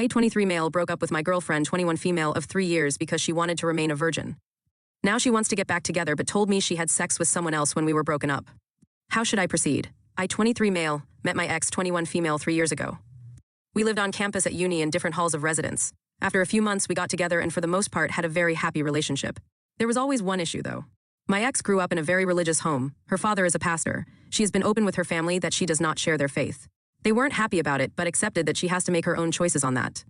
I, 23 male, broke up with my girlfriend, 21 female, of 3 years because she wanted to remain a virgin. Now she wants to get back together but told me she had sex with someone else when we were broken up. How should I proceed? I, 23 male, met my ex, 21 female, 3 years ago. We lived on campus at uni in different halls of residence. After a few months, we got together and for the most part had a very happy relationship. There was always one issue, though. My ex grew up in a very religious home. Her father is a pastor. She has been open with her family that she does not share their faith. They weren't happy about it, but accepted that she has to make her own choices on that.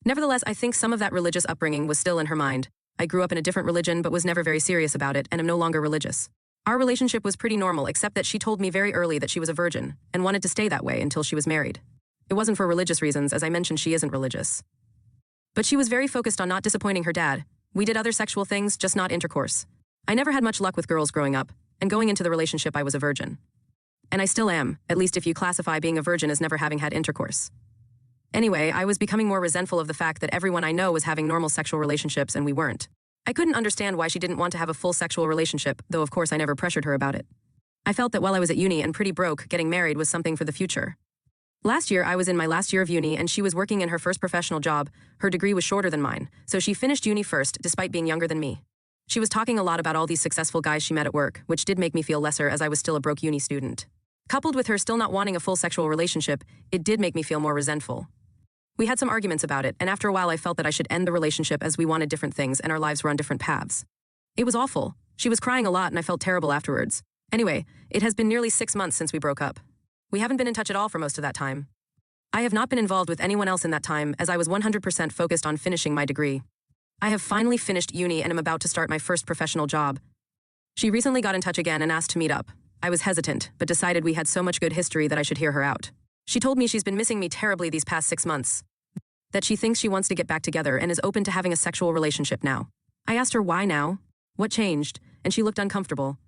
Nevertheless, I think some of that religious upbringing was still in her mind. I grew up in a different religion but was never very serious about it and am no longer religious. Our relationship was pretty normal, except that she told me very early that she was a virgin and wanted to stay that way until she was married. It wasn't for religious reasons, as I mentioned she isn't religious. But she was very focused on not disappointing her dad. We did other sexual things, just not intercourse. I never had much luck with girls growing up, and going into the relationship I was a virgin. And I still am, at least if you classify being a virgin as never having had intercourse. Anyway, I was becoming more resentful of the fact that everyone I know was having normal sexual relationships and we weren't. I couldn't understand why she didn't want to have a full sexual relationship, though of course I never pressured her about it. I felt that while I was at uni and pretty broke, getting married was something for the future. Last year, I was in my last year of uni and she was working in her first professional job. Her degree was shorter than mine, so she finished uni first, despite being younger than me. She was talking a lot about all these successful guys she met at work, which did make me feel lesser as I was still a broke uni student. Coupled with her still not wanting a full sexual relationship, it did make me feel more resentful. We had some arguments about it, and after a while I felt that I should end the relationship as we wanted different things and our lives were on different paths. It was awful. She was crying a lot and I felt terrible afterwards. Anyway, it has been nearly 6 months since we broke up. We haven't been in touch at all for most of that time. I have not been involved with anyone else in that time as I was 100% focused on finishing my degree. I have finally finished uni and am about to start my first professional job. She recently got in touch again and asked to meet up. I was hesitant, but decided we had so much good history that I should hear her out. She told me she's been missing me terribly these past 6 months. That she thinks she wants to get back together and is open to having a sexual relationship now. I asked her why now? What changed? And she looked uncomfortable.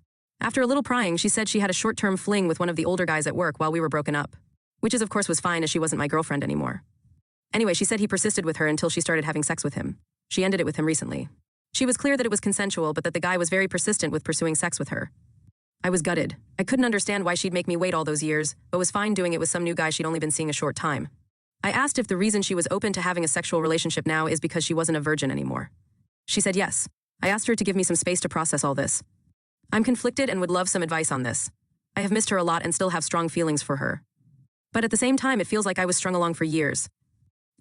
After a little prying, she said she had a short-term fling with one of the older guys at work while we were broken up. Which of course was fine as she wasn't my girlfriend anymore. Anyway, she said he persisted with her until she started having sex with him. She ended it with him recently. She was clear that it was consensual but that the guy was very persistent with pursuing sex with her. I was gutted. I couldn't understand why she'd make me wait all those years, but was fine doing it with some new guy she'd only been seeing a short time. I asked if the reason she was open to having a sexual relationship now is because she wasn't a virgin anymore. She said yes. I asked her to give me some space to process all this. I'm conflicted and would love some advice on this. I have missed her a lot and still have strong feelings for her. But at the same time, it feels like I was strung along for years.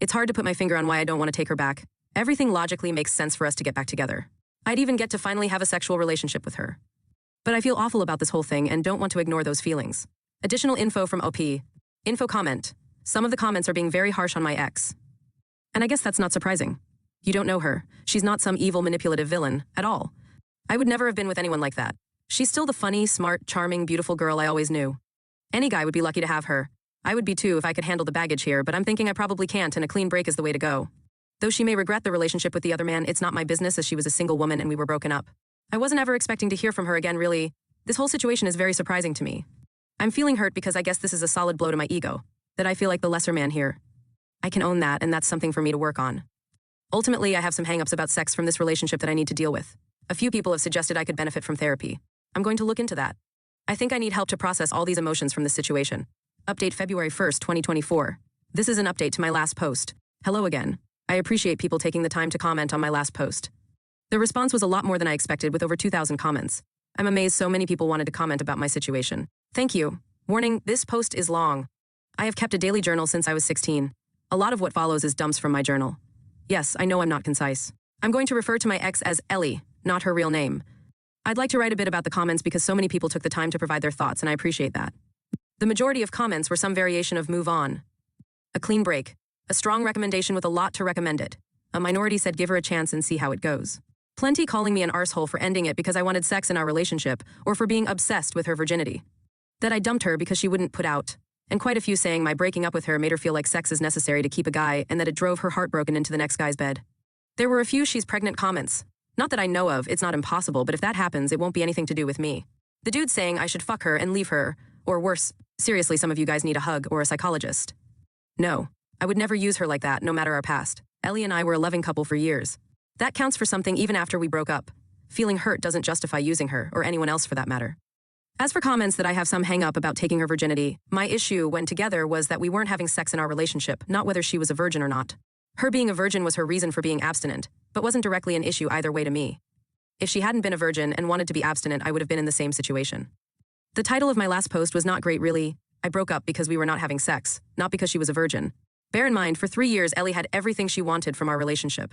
It's hard to put my finger on why I don't want to take her back. Everything logically makes sense for us to get back together. I'd even get to finally have a sexual relationship with her. But I feel awful about this whole thing and don't want to ignore those feelings. Additional info from OP. Info comment. Some of the comments are being very harsh on my ex. And I guess that's not surprising. You don't know her. She's not some evil manipulative villain, at all. I would never have been with anyone like that. She's still the funny, smart, charming, beautiful girl I always knew. Any guy would be lucky to have her. I would be too if I could handle the baggage here, but I'm thinking I probably can't and a clean break is the way to go. Though she may regret the relationship with the other man, it's not my business as she was a single woman and we were broken up. I wasn't ever expecting to hear from her again, really. This whole situation is very surprising to me. I'm feeling hurt because I guess this is a solid blow to my ego, that I feel like the lesser man here. I can own that and that's something for me to work on. Ultimately, I have some hang-ups about sex from this relationship that I need to deal with. A few people have suggested I could benefit from therapy. I'm going to look into that. I think I need help to process all these emotions from this situation. Update February 1st, 2024. This is an update to my last post. Hello again. I appreciate people taking the time to comment on my last post. The response was a lot more than I expected with over 2,000 comments. I'm amazed so many people wanted to comment about my situation. Thank you. Warning, this post is long. I have kept a daily journal since I was 16. A lot of what follows is dumps from my journal. Yes, I know I'm not concise. I'm going to refer to my ex as Ellie, not her real name. I'd like to write a bit about the comments because so many people took the time to provide their thoughts and I appreciate that. The majority of comments were some variation of move on. A clean break. A strong recommendation with a lot to recommend it. A minority said give her a chance and see how it goes. Plenty calling me an arsehole for ending it because I wanted sex in our relationship or for being obsessed with her virginity. That I dumped her because she wouldn't put out. And quite a few saying my breaking up with her made her feel like sex is necessary to keep a guy and that it drove her heartbroken into the next guy's bed. There were a few she's pregnant comments. Not that I know of, it's not impossible, but if that happens, it won't be anything to do with me. The dude saying I should fuck her and leave her, or worse, seriously, some of you guys need a hug or a psychologist. No, I would never use her like that, no matter our past. Ellie and I were a loving couple for years. That counts for something even after we broke up. Feeling hurt doesn't justify using her, or anyone else for that matter. As for comments that I have some hang up about taking her virginity, my issue when together was that we weren't having sex in our relationship, not whether she was a virgin or not. Her being a virgin was her reason for being abstinent, but wasn't directly an issue either way to me. If she hadn't been a virgin and wanted to be abstinent, I would have been in the same situation. The title of my last post was not great, really. I broke up because we were not having sex, not because she was a virgin. Bear in mind, for 3 years, Ellie had everything she wanted from our relationship.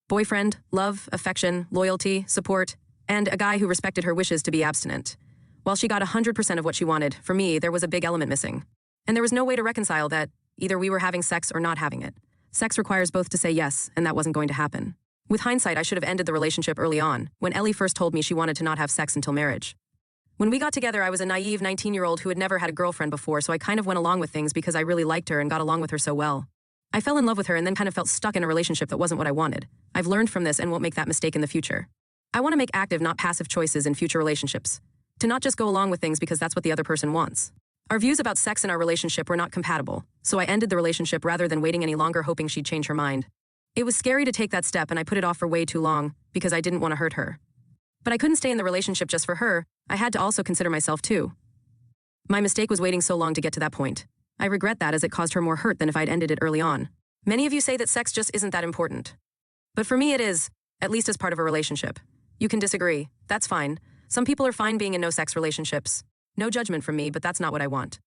Boyfriend, love, affection, loyalty, support, and a guy who respected her wishes to be abstinent. While she got 100% of what she wanted, for me, there was a big element missing. And there was no way to reconcile that. Either we were having sex or not having it. Sex requires both to say yes, and that wasn't going to happen. With hindsight, I should have ended the relationship early on, when Ellie first told me she wanted to not have sex until marriage. When we got together, I was a naive 19-year-old who had never had a girlfriend before, so I kind of went along with things because I really liked her and got along with her so well. I fell in love with her and then kind of felt stuck in a relationship that wasn't what I wanted. I've learned from this and won't make that mistake in the future. I want to make active, not passive choices in future relationships. To not just go along with things because that's what the other person wants. Our views about sex in our relationship were not compatible, so I ended the relationship rather than waiting any longer hoping she'd change her mind. It was scary to take that step and I put it off for way too long because I didn't want to hurt her. But I couldn't stay in the relationship just for her. I had to also consider myself too. My mistake was waiting so long to get to that point. I regret that as it caused her more hurt than if I'd ended it early on. Many of you say that sex just isn't that important. But for me it is, at least as part of a relationship. You can disagree. That's fine. Some people are fine being in no-sex relationships. No judgment from me, but that's not what I want.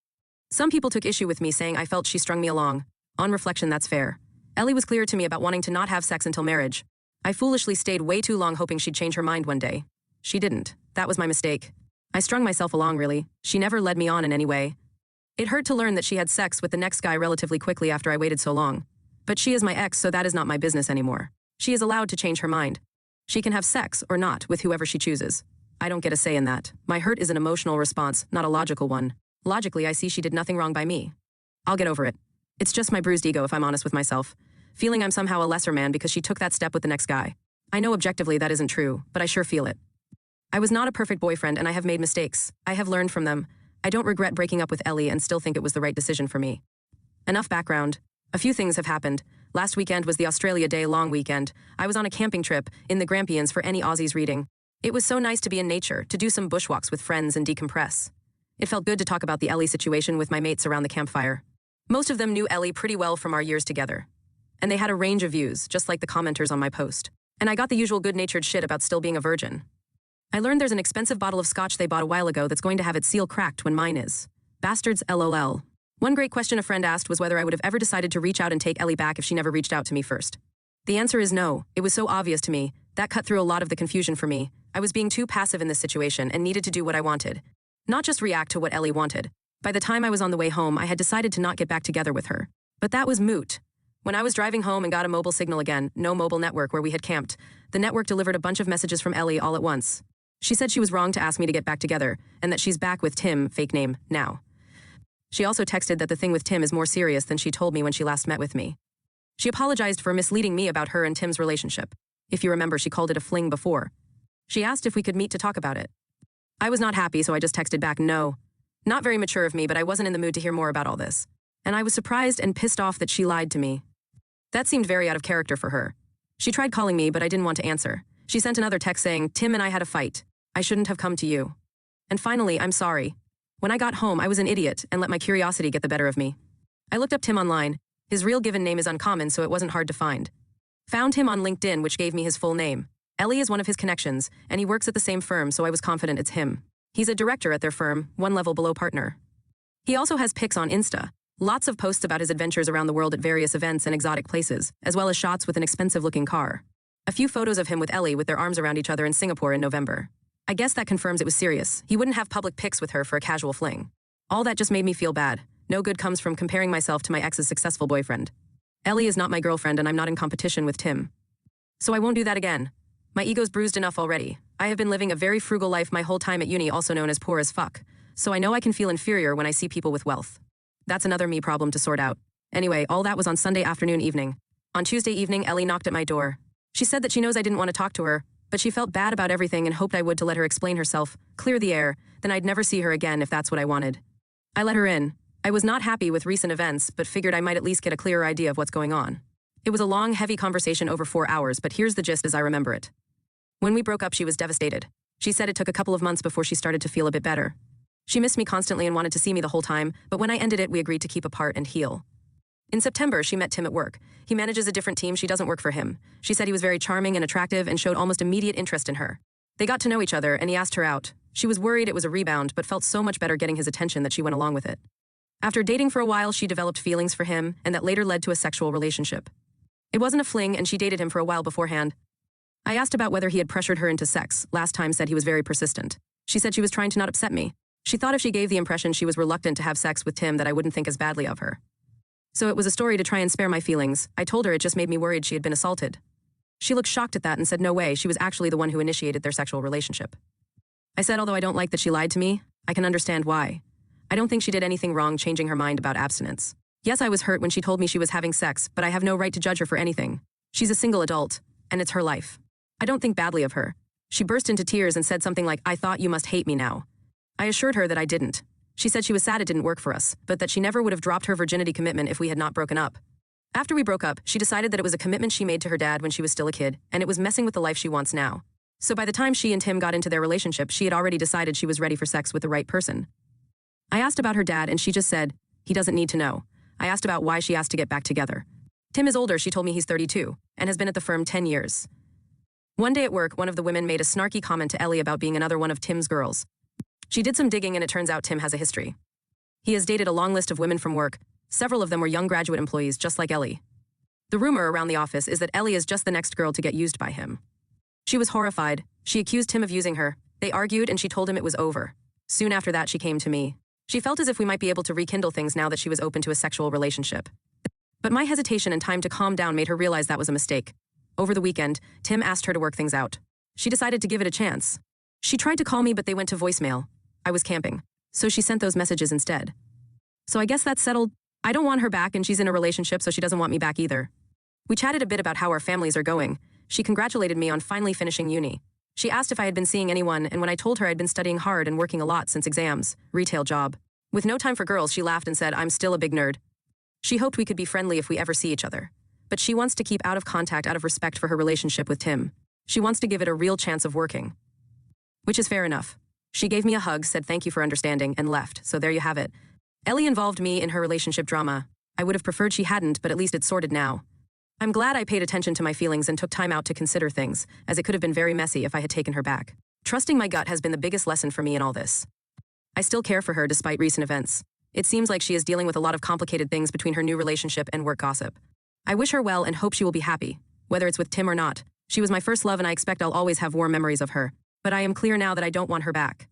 Some people took issue with me saying I felt she strung me along. On reflection, that's fair. Ellie was clear to me about wanting to not have sex until marriage. I foolishly stayed way too long hoping she'd change her mind one day. She didn't. That was my mistake. I strung myself along, really. She never led me on in any way. It hurt to learn that she had sex with the next guy relatively quickly after I waited so long. But she is my ex, so that is not my business anymore. She is allowed to change her mind. She can have sex or not with whoever she chooses. I don't get a say in that. My hurt is an emotional response, not a logical one. Logically, I see she did nothing wrong by me. I'll get over it. It's just my bruised ego if I'm honest with myself. Feeling I'm somehow a lesser man because she took that step with the next guy. I know objectively that isn't true, but I sure feel it. I was not a perfect boyfriend and I have made mistakes. I have learned from them. I don't regret breaking up with Ellie and still think it was the right decision for me. Enough background. A few things have happened. Last weekend was the Australia Day long weekend. I was on a camping trip in the Grampians for any Aussies reading. It was so nice to be in nature, to do some bushwalks with friends and decompress. It felt good to talk about the Ellie situation with my mates around the campfire. Most of them knew Ellie pretty well from our years together. And they had a range of views, just like the commenters on my post. And I got the usual good-natured shit about still being a virgin. I learned there's an expensive bottle of scotch they bought a while ago that's going to have its seal cracked when mine is. Bastards, LOL. One great question a friend asked was whether I would have ever decided to reach out and take Ellie back if she never reached out to me first. The answer is no. It was so obvious to me. That cut through a lot of the confusion for me. I was being too passive in this situation and needed to do what I wanted. Not just react to what Ellie wanted. By the time I was on the way home, I had decided to not get back together with her. But that was moot. When I was driving home and got a mobile signal again, no mobile network where we had camped, the network delivered a bunch of messages from Ellie all at once. She said she was wrong to ask me to get back together, and that she's back with Tim, fake name, now. She also texted that the thing with Tim is more serious than she told me when she last met with me. She apologized for misleading me about her and Tim's relationship. If you remember, she called it a fling before. She asked if we could meet to talk about it. I was not happy, so I just texted back no. Not very mature of me, but I wasn't in the mood to hear more about all this. And I was surprised and pissed off that she lied to me. That seemed very out of character for her. She tried calling me, but I didn't want to answer. She sent another text saying, Tim and I had a fight. I shouldn't have come to you. And finally, I'm sorry. When I got home, I was an idiot and let my curiosity get the better of me. I looked up Tim online. His real given name is uncommon, so it wasn't hard to find. Found him on LinkedIn, which gave me his full name. Ellie is one of his connections, and he works at the same firm, so I was confident it's him. He's a director at their firm, one level below partner. He also has pics on Insta. Lots of posts about his adventures around the world at various events and exotic places, as well as shots with an expensive-looking car. A few photos of him with Ellie with their arms around each other in Singapore in November. I guess that confirms it was serious. He wouldn't have public pics with her for a casual fling. All that just made me feel bad. No good comes from comparing myself to my ex's successful boyfriend. Ellie is not my girlfriend and I'm not in competition with Tim. So I won't do that again. My ego's bruised enough already. I have been living a very frugal life my whole time at uni, also known as poor as fuck. So I know I can feel inferior when I see people with wealth. That's another me problem to sort out. Anyway, all that was on Sunday afternoon evening. On Tuesday evening, Ellie knocked at my door. She said that she knows I didn't want to talk to her, but she felt bad about everything and hoped I would to let her explain herself, clear the air, then I'd never see her again if that's what I wanted. I let her in. I was not happy with recent events, but figured I might at least get a clearer idea of what's going on. It was a long, heavy conversation over 4 hours, but here's the gist as I remember it. When we broke up, she was devastated. She said it took a couple of months before she started to feel a bit better. She missed me constantly and wanted to see me the whole time, but when I ended it, we agreed to keep apart and heal. In September, she met Tim at work. He manages a different team, she doesn't work for him. She said he was very charming and attractive and showed almost immediate interest in her. They got to know each other and he asked her out. She was worried it was a rebound, but felt so much better getting his attention that she went along with it. After dating for a while, she developed feelings for him, and that later led to a sexual relationship. It wasn't a fling, and she dated him for a while beforehand. I asked about whether he had pressured her into sex. Last time said he was very persistent. She said she was trying to not upset me. She thought if she gave the impression she was reluctant to have sex with Tim that I wouldn't think as badly of her. So it was a story to try and spare my feelings. I told her it just made me worried she had been assaulted. She looked shocked at that and said no way, she was actually the one who initiated their sexual relationship. I said although I don't like that she lied to me, I can understand why. I don't think she did anything wrong changing her mind about abstinence. Yes, I was hurt when she told me she was having sex, but I have no right to judge her for anything. She's a single adult, and it's her life. I don't think badly of her. She burst into tears and said something like, I thought you must hate me now. I assured her that I didn't. She said she was sad it didn't work for us, but that she never would have dropped her virginity commitment if we had not broken up. After we broke up, she decided that it was a commitment she made to her dad when she was still a kid, and it was messing with the life she wants now. So by the time she and Tim got into their relationship, she had already decided she was ready for sex with the right person. I asked about her dad, and she just said, he doesn't need to know. I asked about why she asked to get back together. Tim is older, she told me he's 32, and has been at the firm 10 years. One day at work, one of the women made a snarky comment to Ellie about being another one of Tim's girls. She did some digging and it turns out Tim has a history. He has dated a long list of women from work. Several of them were young graduate employees just like Ellie. The rumor around the office is that Ellie is just the next girl to get used by him. She was horrified. She accused him of using her. They argued and she told him it was over. Soon after that, she came to me. She felt as if we might be able to rekindle things now that she was open to a sexual relationship. But my hesitation and time to calm down made her realize that was a mistake. Over the weekend, Tim asked her to work things out. She decided to give it a chance. She tried to call me, but they went to voicemail. I was camping, so she sent those messages instead. So I guess that's settled. I don't want her back and she's in a relationship, so she doesn't want me back either. We chatted a bit about how our families are going. She congratulated me on finally finishing uni. She asked if I had been seeing anyone, and when I told her I'd been studying hard and working a lot since exams, retail job. With no time for girls, she laughed and said, I'm still a big nerd. She hoped we could be friendly if we ever see each other. But she wants to keep out of contact out of respect for her relationship with Tim. She wants to give it a real chance of working. Which is fair enough. She gave me a hug, said thank you for understanding, and left, so there you have it. Ellie involved me in her relationship drama. I would have preferred she hadn't, but at least it's sorted now. I'm glad I paid attention to my feelings and took time out to consider things, as it could have been very messy if I had taken her back. Trusting my gut has been the biggest lesson for me in all this. I still care for her despite recent events. It seems like she is dealing with a lot of complicated things between her new relationship and work gossip. I wish her well and hope she will be happy, whether it's with Tim or not. She was my first love and I expect I'll always have warm memories of her. But I am clear now that I don't want her back.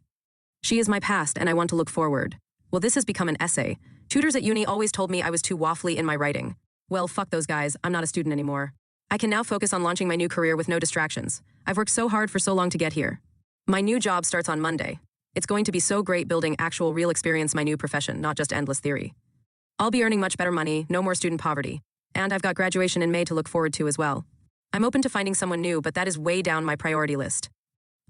She is my past and I want to look forward. Well, this has become an essay. Tutors at uni always told me I was too waffly in my writing. Well, fuck those guys, I'm not a student anymore. I can now focus on launching my new career with no distractions. I've worked so hard for so long to get here. My new job starts on Monday. It's going to be so great building actual real experience my new profession, not just endless theory. I'll be earning much better money, no more student poverty. And I've got graduation in May to look forward to as well. I'm open to finding someone new, but that is way down my priority list.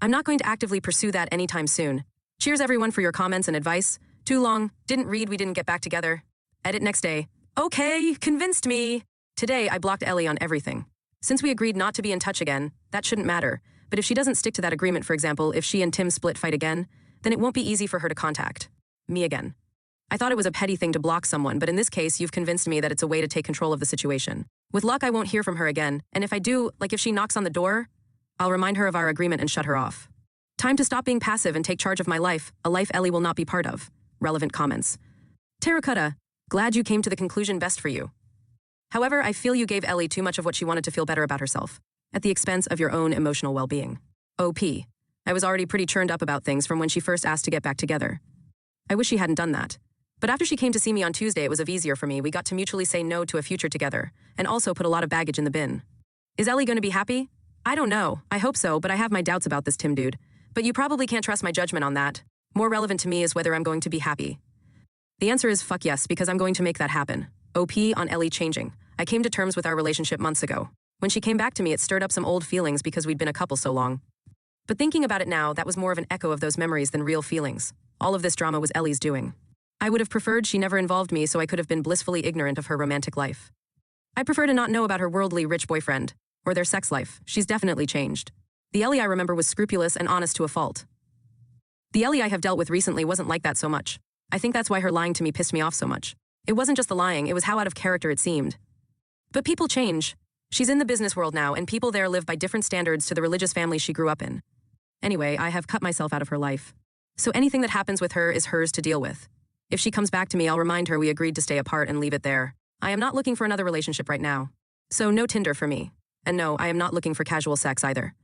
I'm not going to actively pursue that anytime soon. Cheers everyone for your comments and advice. Too long, didn't read, we didn't get back together. Edit next day. Okay, convinced me. Today I blocked Ellie on everything. Since we agreed not to be in touch again, that shouldn't matter. But if she doesn't stick to that agreement, for example, if she and Tim split fight again, then it won't be easy for her to contact me again. I thought it was a petty thing to block someone, but in this case, you've convinced me that it's a way to take control of the situation. With luck, I won't hear from her again, and if I do, like if she knocks on the door, I'll remind her of our agreement and shut her off. Time to stop being passive and take charge of my life, a life Ellie will not be part of. Relevant comments. Terracotta, glad you came to the conclusion best for you. However, I feel you gave Ellie too much of what she wanted to feel better about herself, at the expense of your own emotional well-being. OP. I was already pretty churned up about things from when she first asked to get back together. I wish she hadn't done that. But after she came to see me on Tuesday, it was easier for me. We got to mutually say no to a future together, and also put a lot of baggage in the bin. Is Ellie going to be happy? I don't know. I hope so, but I have my doubts about this Tim dude. But you probably can't trust my judgment on that. More relevant to me is whether I'm going to be happy. The answer is fuck yes, because I'm going to make that happen. OP on Ellie changing. I came to terms with our relationship months ago. When she came back to me, it stirred up some old feelings because we'd been a couple so long. But thinking about it now, that was more of an echo of those memories than real feelings. All of this drama was Ellie's doing. I would have preferred she never involved me so I could have been blissfully ignorant of her romantic life. I prefer to not know about her worldly rich boyfriend, or their sex life. She's definitely changed. The Ellie I remember was scrupulous and honest to a fault. The Ellie I have dealt with recently wasn't like that so much. I think that's why her lying to me pissed me off so much. It wasn't just the lying, it was how out of character it seemed. But people change. She's in the business world now, and people there live by different standards to the religious family she grew up in. Anyway, I have cut myself out of her life. So anything that happens with her is hers to deal with. If she comes back to me, I'll remind her we agreed to stay apart and leave it there. I am not looking for another relationship right now. So no Tinder for me. And no, I am not looking for casual sex either.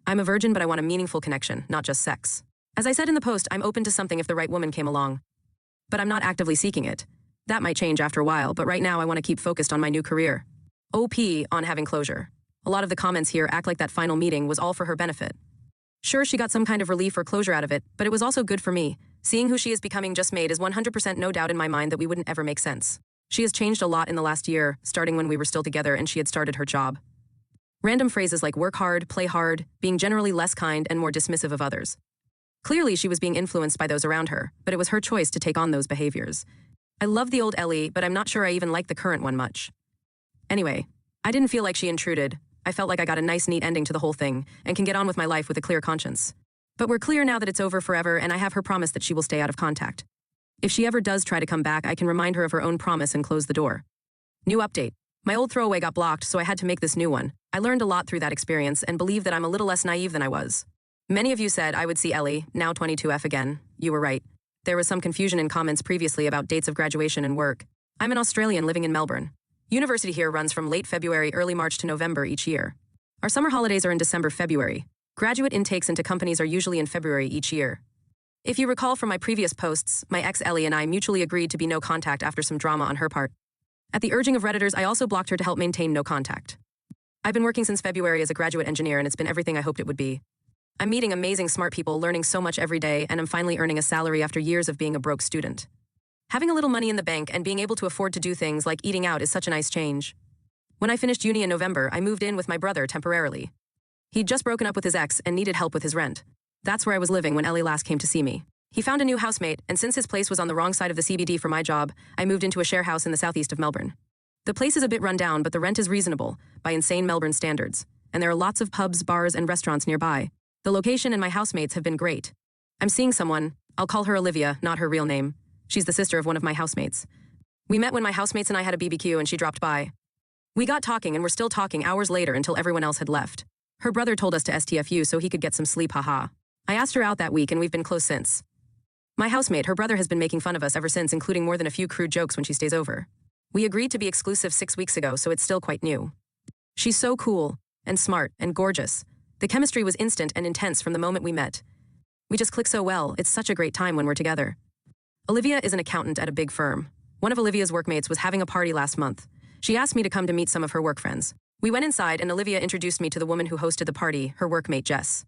I'm a virgin, but I want a meaningful connection, not just sex. As I said in the post, I'm open to something if the right woman came along. But I'm not actively seeking it. That might change after a while, but right now I want to keep focused on my new career. OP on having closure. A lot of the comments here act like that final meeting was all for her benefit. Sure, she got some kind of relief or closure out of it, but it was also good for me. Seeing who she is becoming just made is 100% no doubt in my mind that we wouldn't ever make sense. She has changed a lot in the last year, starting when we were still together and she had started her job. Random phrases like work hard, play hard, being generally less kind and more dismissive of others. Clearly, she was being influenced by those around her, but it was her choice to take on those behaviors. I love the old Ellie, but I'm not sure I even like the current one much. Anyway, I didn't feel like she intruded. I felt like I got a nice, neat ending to the whole thing and can get on with my life with a clear conscience. But we're clear now that it's over forever, and I have her promise that she will stay out of contact. If she ever does try to come back, I can remind her of her own promise and close the door. New update. My old throwaway got blocked, so I had to make this new one. I learned a lot through that experience and believe that I'm a little less naive than I was. Many of you said I would see Ellie, now 22F again. You were right. There was some confusion in comments previously about dates of graduation and work. I'm an Australian living in Melbourne. University here runs from late February, early March to November each year. Our summer holidays are in December, February. Graduate intakes into companies are usually in February each year. If you recall from my previous posts, my ex Ellie and I mutually agreed to be no contact after some drama on her part. At the urging of Redditors, I also blocked her to help maintain no contact. I've been working since February as a graduate engineer, and it's been everything I hoped it would be. I'm meeting amazing smart people, learning so much every day, and I'm finally earning a salary after years of being a broke student. Having a little money in the bank and being able to afford to do things like eating out is such a nice change. When I finished uni in November, I moved in with my brother temporarily. He'd just broken up with his ex and needed help with his rent. That's where I was living when Ellie last came to see me. He found a new housemate, and since his place was on the wrong side of the CBD for my job, I moved into a share house in the southeast of Melbourne. The place is a bit run down, but the rent is reasonable, by insane Melbourne standards, and there are lots of pubs, bars, and restaurants nearby. The location and my housemates have been great. I'm seeing someone. I'll call her Olivia, not her real name. She's the sister of one of my housemates. We met when my housemates and I had a BBQ and she dropped by. We got talking and were still talking hours later until everyone else had left. Her brother told us to STFU so he could get some sleep, haha. I asked her out that week and we've been close since. My housemate, her brother, has been making fun of us ever since, including more than a few crude jokes when she stays over. We agreed to be exclusive 6 weeks ago, so it's still quite new. She's so cool, and smart, and gorgeous. The chemistry was instant and intense from the moment we met. We just click so well, it's such a great time when we're together. Olivia is an accountant at a big firm. One of Olivia's workmates was having a party last month. She asked me to come to meet some of her work friends. We went inside and Olivia introduced me to the woman who hosted the party, her workmate Jess.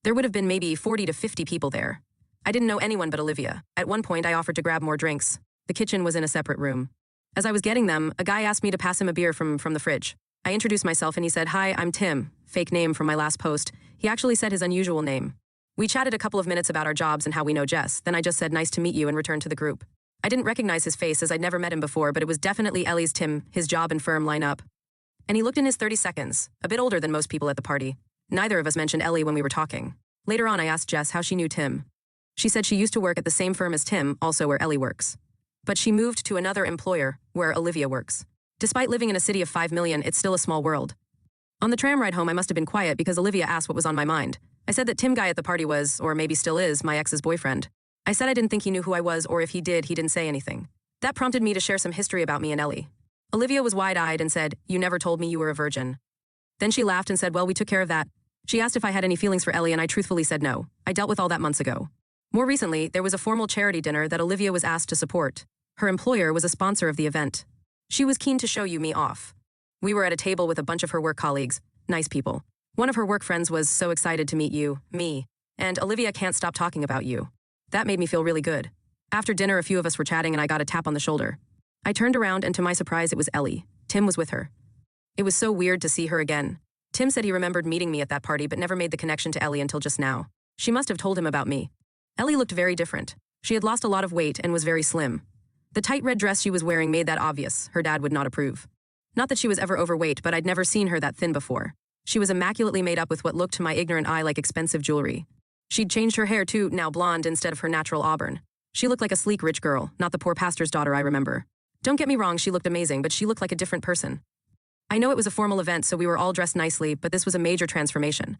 There would have been maybe 40 to 50 people there. I didn't know anyone but Olivia. At one point, I offered to grab more drinks. The kitchen was in a separate room. As I was getting them, a guy asked me to pass him a beer from the fridge. I introduced myself and he said, "Hi, I'm Tim," fake name from my last post. He actually said his unusual name. We chatted a couple of minutes about our jobs and how we know Jess, then I just said nice to meet you and returned to the group. I didn't recognize his face as I'd never met him before, but it was definitely Ellie's Tim, his job and firm line up. And he looked in his 30 seconds, a bit older than most people at the party. Neither of us mentioned Ellie when we were talking. Later on, I asked Jess how she knew Tim. She said she used to work at the same firm as Tim, also where Ellie works. But she moved to another employer, where Olivia works. Despite living in a city of 5 million, it's still a small world. On the tram ride home, I must have been quiet because Olivia asked what was on my mind. I said that Tim guy at the party was, or maybe still is, my ex's boyfriend. I said I didn't think he knew who I was, or if he did, he didn't say anything. That prompted me to share some history about me and Ellie. Olivia was wide-eyed and said, "You never told me you were a virgin." Then she laughed and said, "Well, we took care of that." She asked if I had any feelings for Ellie and I truthfully said no. I dealt with all that months ago. More recently, there was a formal charity dinner that Olivia was asked to support. Her employer was a sponsor of the event. She was keen to show me off. We were at a table with a bunch of her work colleagues, nice people. One of her work friends was so excited to meet you, me, and Olivia can't stop talking about you. That made me feel really good. After dinner, a few of us were chatting and I got a tap on the shoulder. I turned around and to my surprise, it was Ellie. Tim was with her. It was so weird to see her again. Tim said he remembered meeting me at that party but never made the connection to Ellie until just now. She must have told him about me. Ellie looked very different. She had lost a lot of weight and was very slim. The tight red dress she was wearing made that obvious. Her dad would not approve. Not that she was ever overweight, but I'd never seen her that thin before. She was immaculately made up with what looked to my ignorant eye like expensive jewelry. She'd changed her hair too, now blonde instead of her natural auburn. She looked like a sleek rich girl, not the poor pastor's daughter I remember. Don't get me wrong, she looked amazing, but she looked like a different person. I know it was a formal event, so we were all dressed nicely, but this was a major transformation.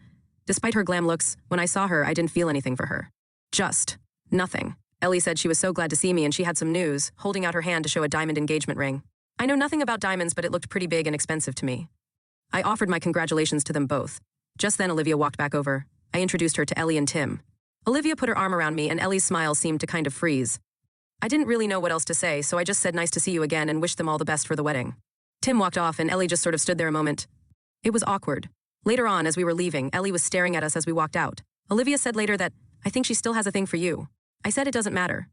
Despite her glam looks, when I saw her, I didn't feel anything for her. Just nothing. Ellie said she was so glad to see me and she had some news, holding out her hand to show a diamond engagement ring. I know nothing about diamonds, but it looked pretty big and expensive to me. I offered my congratulations to them both. Just then Olivia walked back over. I introduced her to Ellie and Tim. Olivia put her arm around me and Ellie's smile seemed to kind of freeze. I didn't really know what else to say, so I just said nice to see you again and wished them all the best for the wedding. Tim walked off and Ellie just sort of stood there a moment. It was awkward. Later on, as we were leaving, Ellie was staring at us as we walked out. Olivia said later that, I think she still has a thing for you. I said it doesn't matter.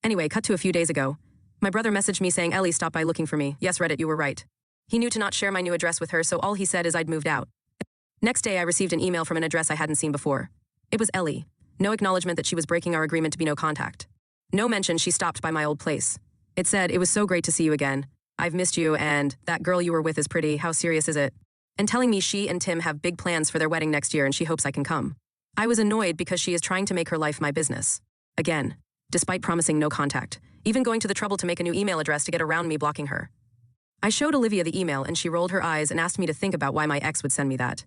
Anyway, cut to a few days ago. My brother messaged me saying Ellie stopped by looking for me. Yes, Reddit, you were right. He knew to not share my new address with her, so all he said is I'd moved out. Next day, I received an email from an address I hadn't seen before. It was Ellie. No acknowledgement that she was breaking our agreement to be no contact. No mention she stopped by my old place. It said, it was so great to see you again. I've missed you and that girl you were with is pretty. How serious is it? And telling me she and Tim have big plans for their wedding next year and she hopes I can come. I was annoyed because she is trying to make her life my business. Again, despite promising no contact, even going to the trouble to make a new email address to get around me blocking her. I showed Olivia the email and she rolled her eyes and asked me to think about why my ex would send me that.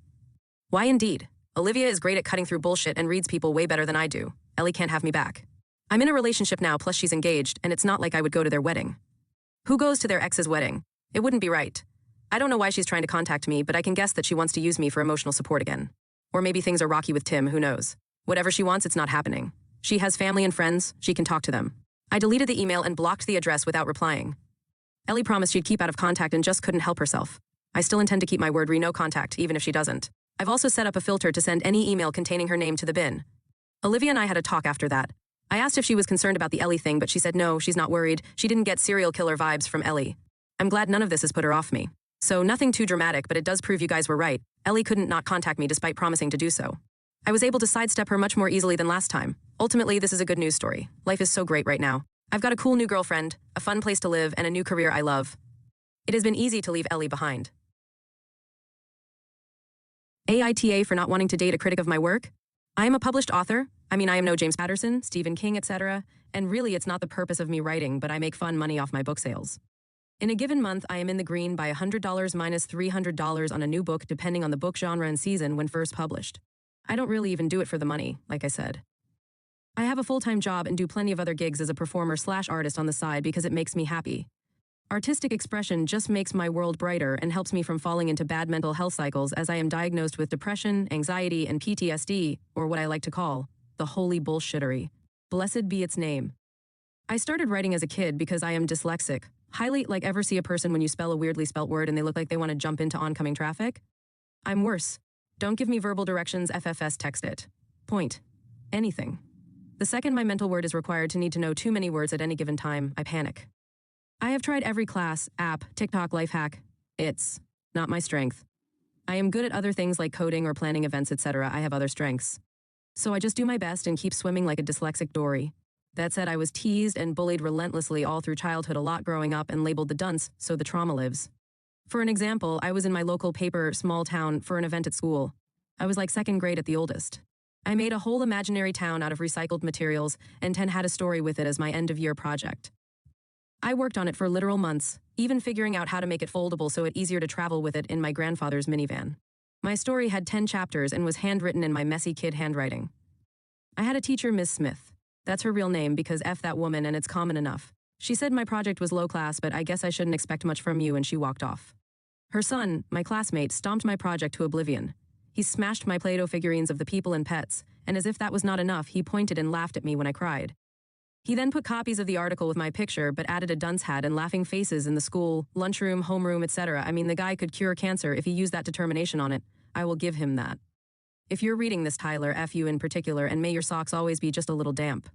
Why indeed? Olivia is great at cutting through bullshit and reads people way better than I do. Ellie can't have me back. I'm in a relationship now, plus she's engaged, and it's not like I would go to their wedding. Who goes to their ex's wedding? It wouldn't be right. I don't know why she's trying to contact me, but I can guess that she wants to use me for emotional support again. Or maybe things are rocky with Tim, who knows. Whatever she wants, it's not happening. She has family and friends, she can talk to them. I deleted the email and blocked the address without replying. Ellie promised she'd keep out of contact and just couldn't help herself. I still intend to keep my word no contact, even if she doesn't. I've also set up a filter to send any email containing her name to the bin. Olivia and I had a talk after that. I asked if she was concerned about the Ellie thing, but she said no, she's not worried. She didn't get serial killer vibes from Ellie. I'm glad none of this has put her off me. So nothing too dramatic, but it does prove you guys were right. Ellie couldn't not contact me despite promising to do so. I was able to sidestep her much more easily than last time. Ultimately, this is a good news story. Life is so great right now. I've got a cool new girlfriend, a fun place to live, and a new career I love. It has been easy to leave Ellie behind. AITA for not wanting to date a critic of my work? I am a published author. I am no James Patterson, Stephen King, etc. And really, it's not the purpose of me writing, but I make fun money off my book sales. In a given month, I am in the green by $100 minus $300 on a new book, depending on the book genre and season when first published. I don't really even do it for the money, like I said. I have a full-time job and do plenty of other gigs as a performer/artist on the side because it makes me happy. Artistic expression just makes my world brighter and helps me from falling into bad mental health cycles as I am diagnosed with depression, anxiety, and PTSD, or what I like to call the holy bullshittery. Blessed be its name. I started writing as a kid because I am dyslexic. Highly like ever see a person when you spell a weirdly spelt word and they look like they want to jump into oncoming traffic? I'm worse. Don't give me verbal directions, FFS, text it. Point. Anything. The second my mental word is required to need to know too many words at any given time, I panic. I have tried every class, app, TikTok, life hack. It's not my strength. I am good at other things like coding or planning events, etc. I have other strengths. So I just do my best and keep swimming like a dyslexic Dory. That said, I was teased and bullied relentlessly all through childhood, a lot growing up, and labeled the dunce, so the trauma lives. For an example, I was in my local paper, small town, for an event at school. I was like second grade at the oldest. I made a whole imaginary town out of recycled materials and had a story with it as my end-of-year project. I worked on it for literal months, even figuring out how to make it foldable so it easier to travel with it in my grandfather's minivan. My story had 10 chapters and was handwritten in my messy kid handwriting. I had a teacher, Miss Smith. That's her real name because F that woman and it's common enough. She said my project was low class, but I guess I shouldn't expect much from you, and she walked off. Her son, my classmate, stomped my project to oblivion. He smashed my Play-Doh figurines of the people and pets, and as if that was not enough, he pointed and laughed at me when I cried. He then put copies of the article with my picture, but added a dunce hat and laughing faces in the school, lunchroom, homeroom, etc. The guy could cure cancer if he used that determination on it. I will give him that. If you're reading this, Tyler, F you in particular, and may your socks always be just a little damp.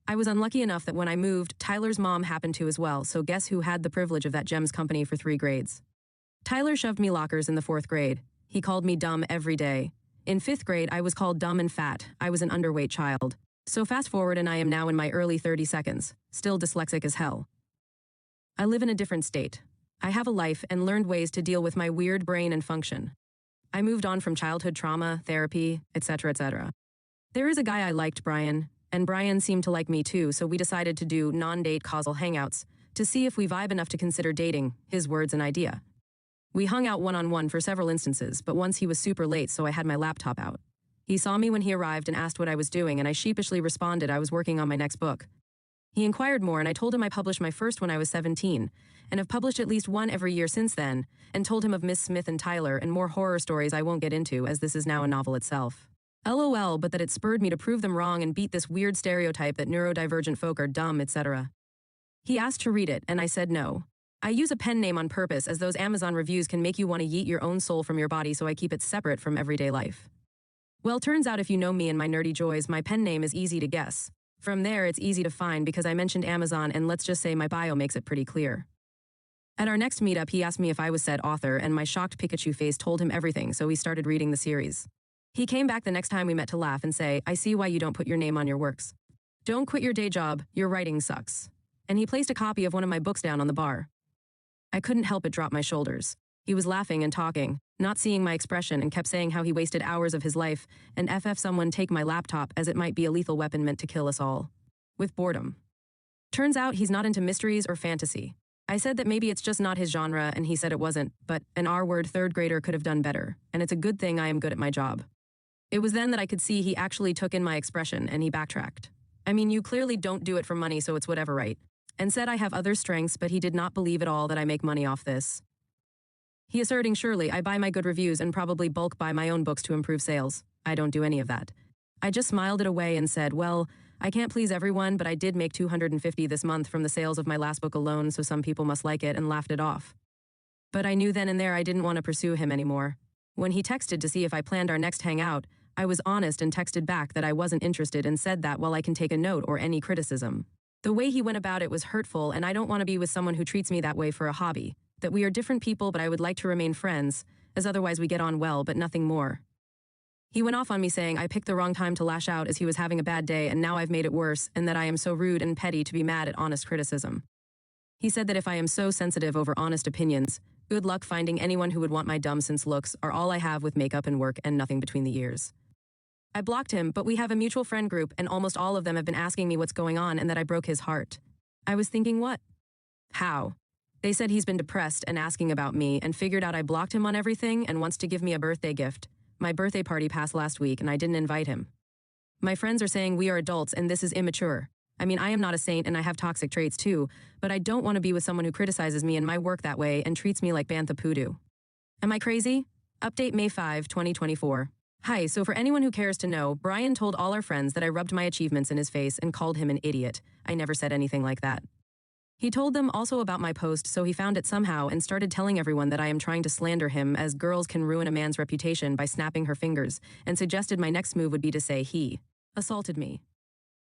I was unlucky enough that when I moved, Tyler's mom happened to as well, so guess who had the privilege of that GEMS company for 3 grades? Tyler shoved me lockers in the 4th grade. He called me dumb every day. In 5th grade, I was called dumb and fat. I was an underweight child. So fast forward and I am now in my early 30 seconds, still dyslexic as hell. I live in a different state. I have a life and learned ways to deal with my weird brain and function. I moved on from childhood trauma, therapy, etc., etc. There is a guy I liked, Brian, and Brian seemed to like me too, so we decided to do non-date causal hangouts to see if we vibe enough to consider dating, his words and idea. We hung out one-on-one for several instances, but once he was super late, so I had my laptop out. He saw me when he arrived and asked what I was doing, and I sheepishly responded I was working on my next book. He inquired more, and I told him I published my first when I was 17, and have published at least one every year since then, and told him of Miss Smith and Tyler and more horror stories I won't get into, as this is now a novel itself. LOL, but that it spurred me to prove them wrong and beat this weird stereotype that neurodivergent folk are dumb, etc. He asked to read it, and I said no. I use a pen name on purpose, as those Amazon reviews can make you want to yeet your own soul from your body, so I keep it separate from everyday life. Well, turns out if you know me and my nerdy joys, my pen name is easy to guess. From there, it's easy to find because I mentioned Amazon, and let's just say my bio makes it pretty clear. At our next meetup, he asked me if I was said author, and my shocked Pikachu face told him everything, so we started reading the series. He came back the next time we met to laugh and say, I see why you don't put your name on your works. Don't quit your day job, your writing sucks. And he placed a copy of one of my books down on the bar. I couldn't help but drop my shoulders. He was laughing and talking, not seeing my expression, and kept saying how he wasted hours of his life, and someone take my laptop, as it might be a lethal weapon meant to kill us all. With boredom. Turns out he's not into mysteries or fantasy. I said that maybe it's just not his genre, and he said it wasn't, but an R-word third grader could have done better, and it's a good thing I am good at my job. It was then that I could see he actually took in my expression, and he backtracked. I mean, you clearly don't do it for money, so it's whatever, right? And said I have other strengths, but he did not believe at all that I make money off this. He asserting, surely I buy my good reviews and probably bulk buy my own books to improve sales. I don't do any of that. I just smiled it away and said, well, I can't please everyone, but I did make $250 this month from the sales of my last book alone, so some people must like it, and laughed it off. But I knew then and there I didn't want to pursue him anymore. When he texted to see if I planned our next hangout, I was honest and texted back that I wasn't interested and said that while I can take a note or any criticism. The way he went about it was hurtful, and I don't want to be with someone who treats me that way for a hobby. That we are different people, but I would like to remain friends, as otherwise we get on well, but nothing more. He went off on me saying I picked the wrong time to lash out as he was having a bad day, and now I've made it worse, and that I am so rude and petty to be mad at honest criticism. He said that if I am so sensitive over honest opinions, good luck finding anyone who would want my dumb sense looks are all I have with makeup and work and nothing between the ears. I blocked him, but we have a mutual friend group, and almost all of them have been asking me what's going on and that I broke his heart. I was thinking, what? How? They said he's been depressed and asking about me, and figured out I blocked him on everything and wants to give me a birthday gift. My birthday party passed last week, and I didn't invite him. My friends are saying we are adults and this is immature. I mean, I am not a saint and I have toxic traits too, but I don't want to be with someone who criticizes me and my work that way and treats me like Bantha Poodoo. Am I crazy? Update May 5, 2024. Hi, so for anyone who cares to know, Brian told all our friends that I rubbed my achievements in his face and called him an idiot. I never said anything like that. He told them also about my post, so he found it somehow and started telling everyone that I am trying to slander him, as girls can ruin a man's reputation by snapping her fingers, and suggested my next move would be to say he assaulted me.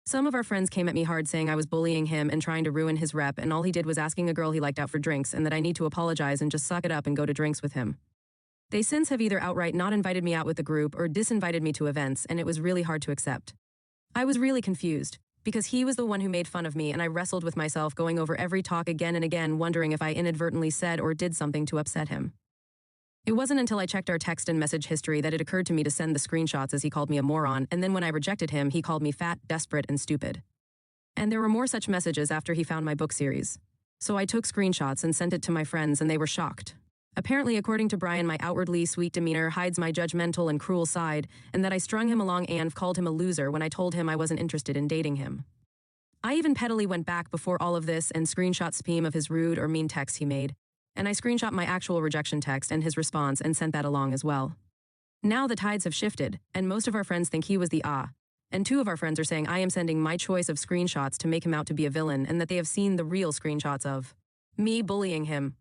Some of our friends came at me hard saying I was bullying him and trying to ruin his rep, and all he did was asking a girl he liked out for drinks, and that I need to apologize and just suck it up and go to drinks with him. They since have either outright not invited me out with the group or disinvited me to events, and it was really hard to accept. I was really confused, because he was the one who made fun of me, and I wrestled with myself going over every talk again and again, wondering if I inadvertently said or did something to upset him. It wasn't until I checked our text and message history that it occurred to me to send the screenshots, as he called me a moron, and then when I rejected him, he called me fat, desperate, and stupid. And there were more such messages after he found my book series. So I took screenshots and sent it to my friends, and they were shocked. Apparently, according to Brian, my outwardly sweet demeanor hides my judgmental and cruel side, and that I strung him along and called him a loser when I told him I wasn't interested in dating him. I even pettily went back before all of this and screenshot Spam of his rude or mean text he made, and I screenshot my actual rejection text and his response and sent that along as well. Now the tides have shifted, and most of our friends think he was the and 2 of our friends are saying I am sending my choice of screenshots to make him out to be a villain, and that they have seen the real screenshots of me bullying him.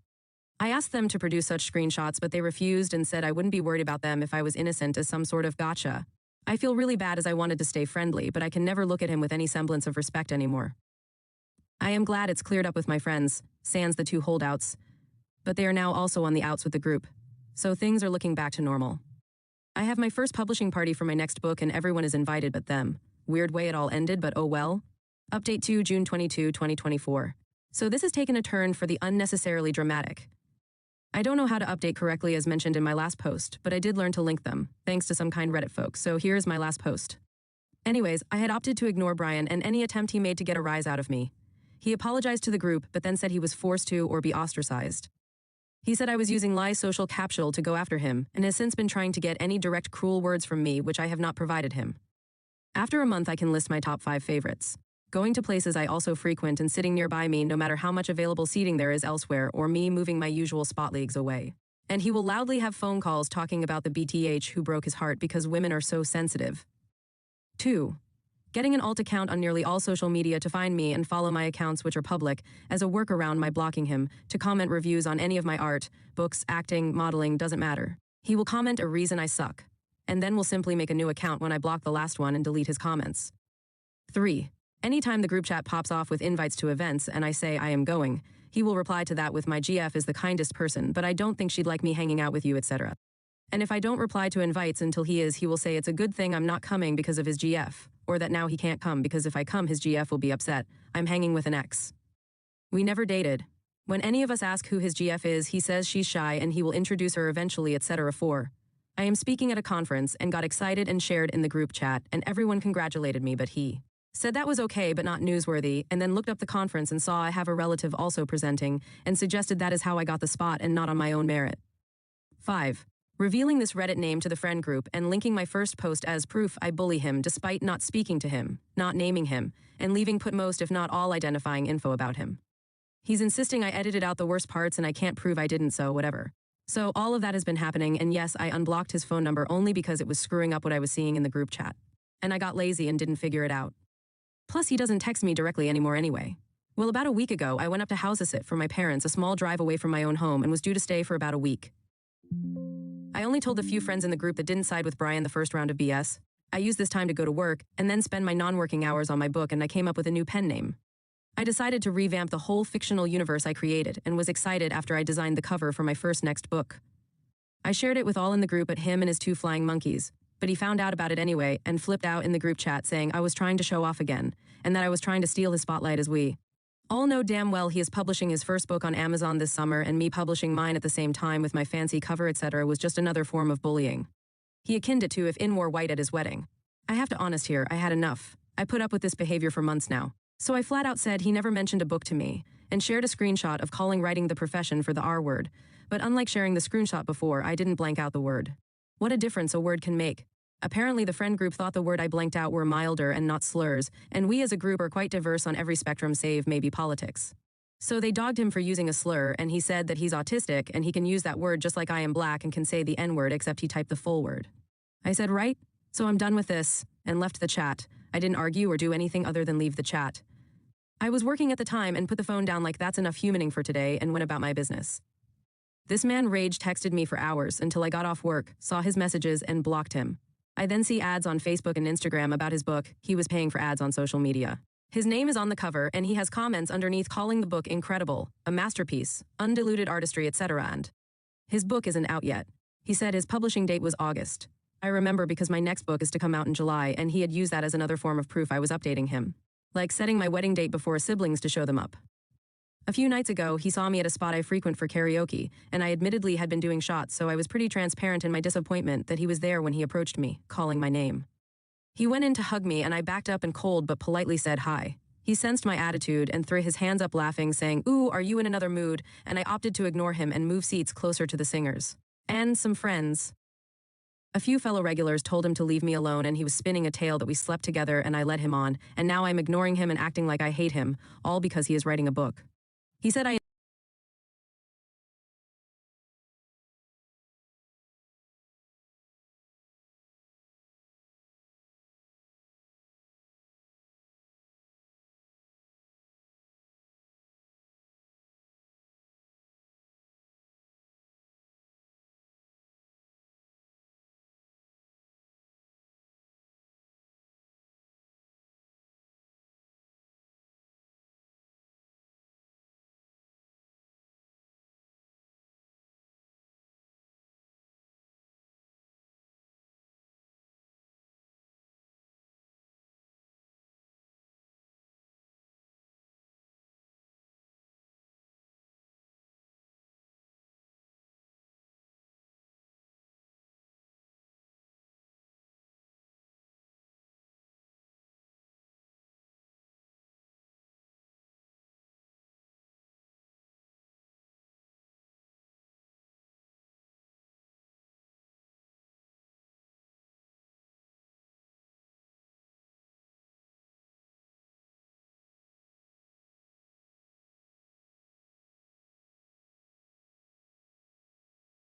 I asked them to produce such screenshots, but they refused and said I wouldn't be worried about them if I was innocent, as some sort of gotcha. I feel really bad, as I wanted to stay friendly, but I can never look at him with any semblance of respect anymore. I am glad it's cleared up with my friends, sans the 2 holdouts, but they are now also on the outs with the group, so things are looking back to normal. I have my first publishing party for my next book, and everyone is invited but them. Weird way it all ended, but oh well. Update 2 June 22, 2024. So this has taken a turn for the unnecessarily dramatic. I don't know how to update correctly as mentioned in my last post, but I did learn to link them, thanks to some kind Reddit folks, so here's my last post. Anyways, I had opted to ignore Brian and any attempt he made to get a rise out of me. He apologized to the group, but then said he was forced to or be ostracized. He said I was using Lie's social capital to go after him and has since been trying to get any direct cruel words from me, which I have not provided him. After a month, I can list my top 5 favorites. Going to places I also frequent and sitting nearby me no matter how much available seating there is elsewhere, or me moving my usual spot leagues away. And he will loudly have phone calls talking about the BTH who broke his heart because women are so sensitive. 2. Getting an alt account on nearly all social media to find me and follow my accounts which are public, as a workaround my blocking him, to comment reviews on any of my art, books, acting, modeling, doesn't matter. He will comment a reason I suck, and then will simply make a new account when I block the last one and delete his comments. 3. Anytime the group chat pops off with invites to events and I say I am going, he will reply to that with my GF is the kindest person, but I don't think she'd like me hanging out with you, etc. And if I don't reply to invites until he will say it's a good thing I'm not coming because of his GF, or that now he can't come because if I come his GF will be upset, I'm hanging with an ex. We never dated. When any of us ask who his GF is, he says she's shy and he will introduce her eventually, etc. 4. I am speaking at a conference and got excited and shared in the group chat and everyone congratulated me, but he said that was okay but not newsworthy, and then looked up the conference and saw I have a relative also presenting and suggested that is how I got the spot and not on my own merit. 5. Revealing this Reddit name to the friend group and linking my first post as proof I bully him despite not speaking to him, not naming him, and leaving put most if not all identifying info about him. He's insisting I edited out the worst parts and I can't prove I didn't, so whatever. So all of that has been happening, and yes, I unblocked his phone number only because it was screwing up what I was seeing in the group chat. And I got lazy and didn't figure it out. Plus, he doesn't text me directly anymore anyway. Well, about a week ago, I went up to house-a-sit for my parents, a small drive away from my own home, and was due to stay for about a week. I only told the few friends in the group that didn't side with Brian the first round of BS. I used this time to go to work and then spend my non-working hours on my book, and I came up with a new pen name. I decided to revamp the whole fictional universe I created and was excited after I designed the cover for my first next book. I shared it with all in the group but him and his 2 flying monkeys, but he found out about it anyway and flipped out in the group chat saying I was trying to show off again and that I was trying to steal his spotlight, as we all know damn well he is publishing his first book on Amazon this summer, and me publishing mine at the same time with my fancy cover, etc. was just another form of bullying. He akined it to if In wore white at his wedding. I have to honest here, I had enough. I put up with this behavior for months now. So I flat out said he never mentioned a book to me, and shared a screenshot of calling writing the profession for the R word, but unlike sharing the screenshot before, I didn't blank out the word. What a difference a word can make. Apparently the friend group thought the word I blanked out were milder and not slurs, and we as a group are quite diverse on every spectrum save maybe politics. So they dogged him for using a slur, and he said that he's autistic and he can use that word just like I am black and can say the N-word, except he typed the full word. I said, right? So I'm done with this, and left the chat. I didn't argue or do anything other than leave the chat. I was working at the time and put the phone down like that's enough humaning for today and went about my business. This man rage texted me for hours until I got off work, saw his messages, and blocked him. I then see ads on Facebook and Instagram about his book. He was paying for ads on social media. His name is on the cover, and he has comments underneath calling the book incredible, a masterpiece, undiluted artistry, etc. And his book isn't out yet. He said his publishing date was August. I remember because my next book is to come out in July, and he had used that as another form of proof I was updating him. Like setting my wedding date before siblings to show them up. A few nights ago, he saw me at a spot I frequent for karaoke, and I admittedly had been doing shots, so I was pretty transparent in my disappointment that he was there when he approached me, calling my name. He went in to hug me, and I backed up and cold but politely said hi. He sensed my attitude and threw his hands up laughing, saying, "Ooh, are you in another mood?" And I opted to ignore him and move seats closer to the singers. And some friends. A few fellow regulars told him to leave me alone, and he was spinning a tale that we slept together and I led him on, and now I'm ignoring him and acting like I hate him, all because he is writing a book. He said I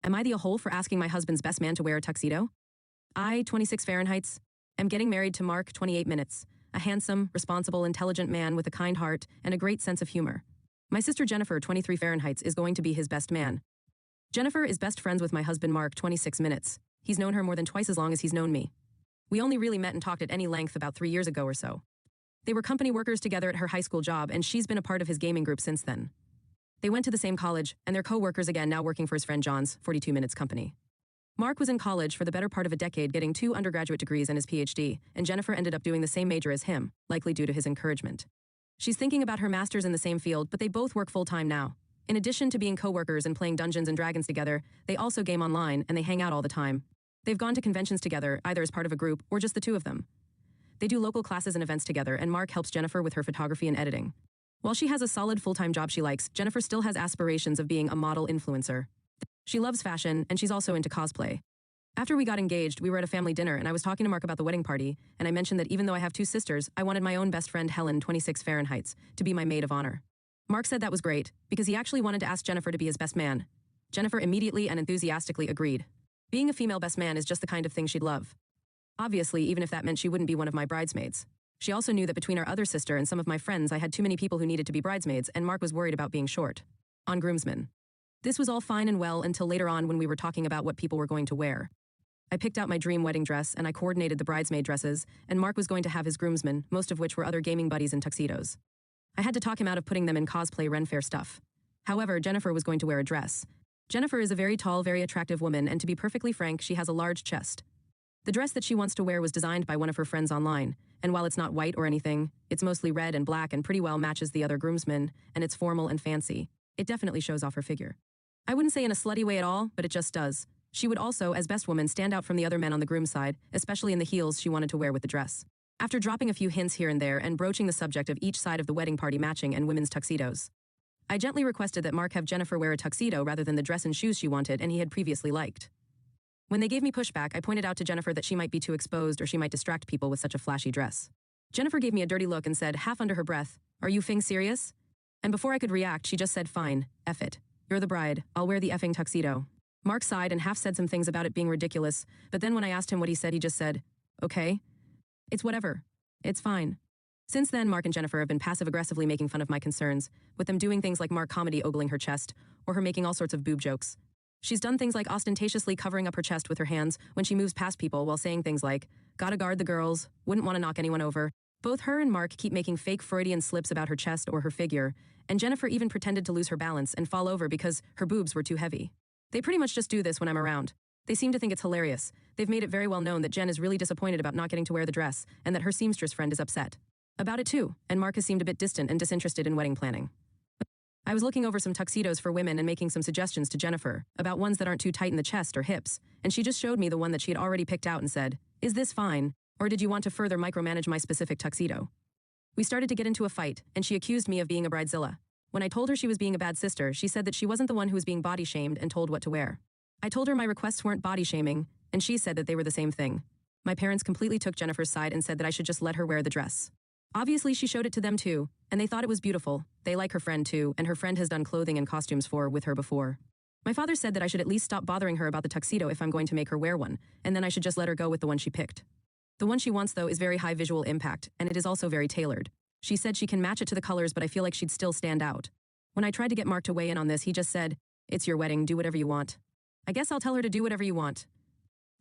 Am I the a-hole for asking my husband's best man to wear a tuxedo? I, 26 Fahrenheits, am getting married to Mark, 28 minutes, a handsome, responsible, intelligent man with a kind heart and a great sense of humor. My sister Jennifer, 23 Fahrenheits, is going to be his best man. Jennifer is best friends with my husband Mark, 26 minutes. He's known her more than twice as long as he's known me. We only really met and talked at any length about 3 years ago or so. They were company workers together at her high school job, and she's been a part of his gaming group since then. They went to the same college, and they're co-workers again, now working for his friend John's 42 Minutes company. Mark was in college for the better part of a decade, getting 2 undergraduate degrees and his PhD, and Jennifer ended up doing the same major as him, likely due to his encouragement. She's thinking about her master's in the same field, but they both work full-time now. In addition to being co-workers and playing Dungeons & Dragons together, they also game online, and they hang out all the time. They've gone to conventions together, either as part of a group or just the two of them. They do local classes and events together, and Mark helps Jennifer with her photography and editing. While she has a solid full-time job she likes, Jennifer still has aspirations of being a model influencer. She loves fashion, and she's also into cosplay. After we got engaged, we were at a family dinner, and I was talking to Mark about the wedding party, and I mentioned that even though I have 2 sisters, I wanted my own best friend Helen, 26 Fahrenheits, to be my maid of honor. Mark said that was great, because he actually wanted to ask Jennifer to be his best man. Jennifer immediately and enthusiastically agreed. Being a female best man is just the kind of thing she'd love. Obviously, even if that meant she wouldn't be one of my bridesmaids. She also knew that between our other sister and some of my friends, I had too many people who needed to be bridesmaids, and Mark was worried about being short on groomsmen. This was all fine and well until later on when we were talking about what people were going to wear. I picked out my dream wedding dress, and I coordinated the bridesmaid dresses, and Mark was going to have his groomsmen, most of which were other gaming buddies in tuxedos. I had to talk him out of putting them in cosplay Ren Fair stuff. However, Jennifer was going to wear a dress. Jennifer is a very tall, very attractive woman, and to be perfectly frank, she has a large chest. The dress that she wants to wear was designed by one of her friends online, and while it's not white or anything, it's mostly red and black and pretty well matches the other groomsmen, and it's formal and fancy. It definitely shows off her figure. I wouldn't say in a slutty way at all, but it just does. She would also, as best woman, stand out from the other men on the groom's side, especially in the heels she wanted to wear with the dress. After dropping a few hints here and there and broaching the subject of each side of the wedding party matching and women's tuxedos, I gently requested that Mark have Jennifer wear a tuxedo rather than the dress and shoes she wanted and he had previously liked. When they gave me pushback, I pointed out to Jennifer that she might be too exposed or she might distract people with such a flashy dress. Jennifer gave me a dirty look and said, half under her breath, "Are you fing serious?" And before I could react, she just said, "Fine, F it. You're the bride. I'll wear the effing tuxedo." Mark sighed and half said some things about it being ridiculous, but then when I asked him what he said, he just said, "Okay. It's whatever. It's fine." Since then, Mark and Jennifer have been passive-aggressively making fun of my concerns, with them doing things like Mark comedy ogling her chest, or her making all sorts of boob jokes. She's done things like ostentatiously covering up her chest with her hands when she moves past people while saying things like, "Gotta guard the girls, wouldn't want to knock anyone over." Both her and Mark keep making fake Freudian slips about her chest or her figure, and Jennifer even pretended to lose her balance and fall over because her boobs were too heavy. They pretty much just do this when I'm around. They seem to think it's hilarious. They've made it very well known that Jen is really disappointed about not getting to wear the dress, and that her seamstress friend is upset about it too, and Mark has seemed a bit distant and disinterested in wedding planning. I was looking over some tuxedos for women and making some suggestions to Jennifer about ones that aren't too tight in the chest or hips, and she just showed me the one that she had already picked out and said, "Is this fine, or did you want to further micromanage my specific tuxedo?" We started to get into a fight, and she accused me of being a bridezilla. When I told her she was being a bad sister, she said that she wasn't the one who was being body shamed and told what to wear. I told her my requests weren't body shaming, and she said that they were the same thing. My parents completely took Jennifer's side and said that I should just let her wear the dress. Obviously, she showed it to them too, and they thought it was beautiful. They like her friend too, and her friend has done clothing and costumes with her before. My father said that I should at least stop bothering her about the tuxedo if I'm going to make her wear one, and then I should just let her go with the one she picked. The one she wants, though, is very high visual impact, and it is also very tailored. She said she can match it to the colors, but I feel like she'd still stand out. When I tried to get Mark to weigh in on this, he just said, "It's your wedding, do whatever you want." I guess I'll tell her to do whatever you want.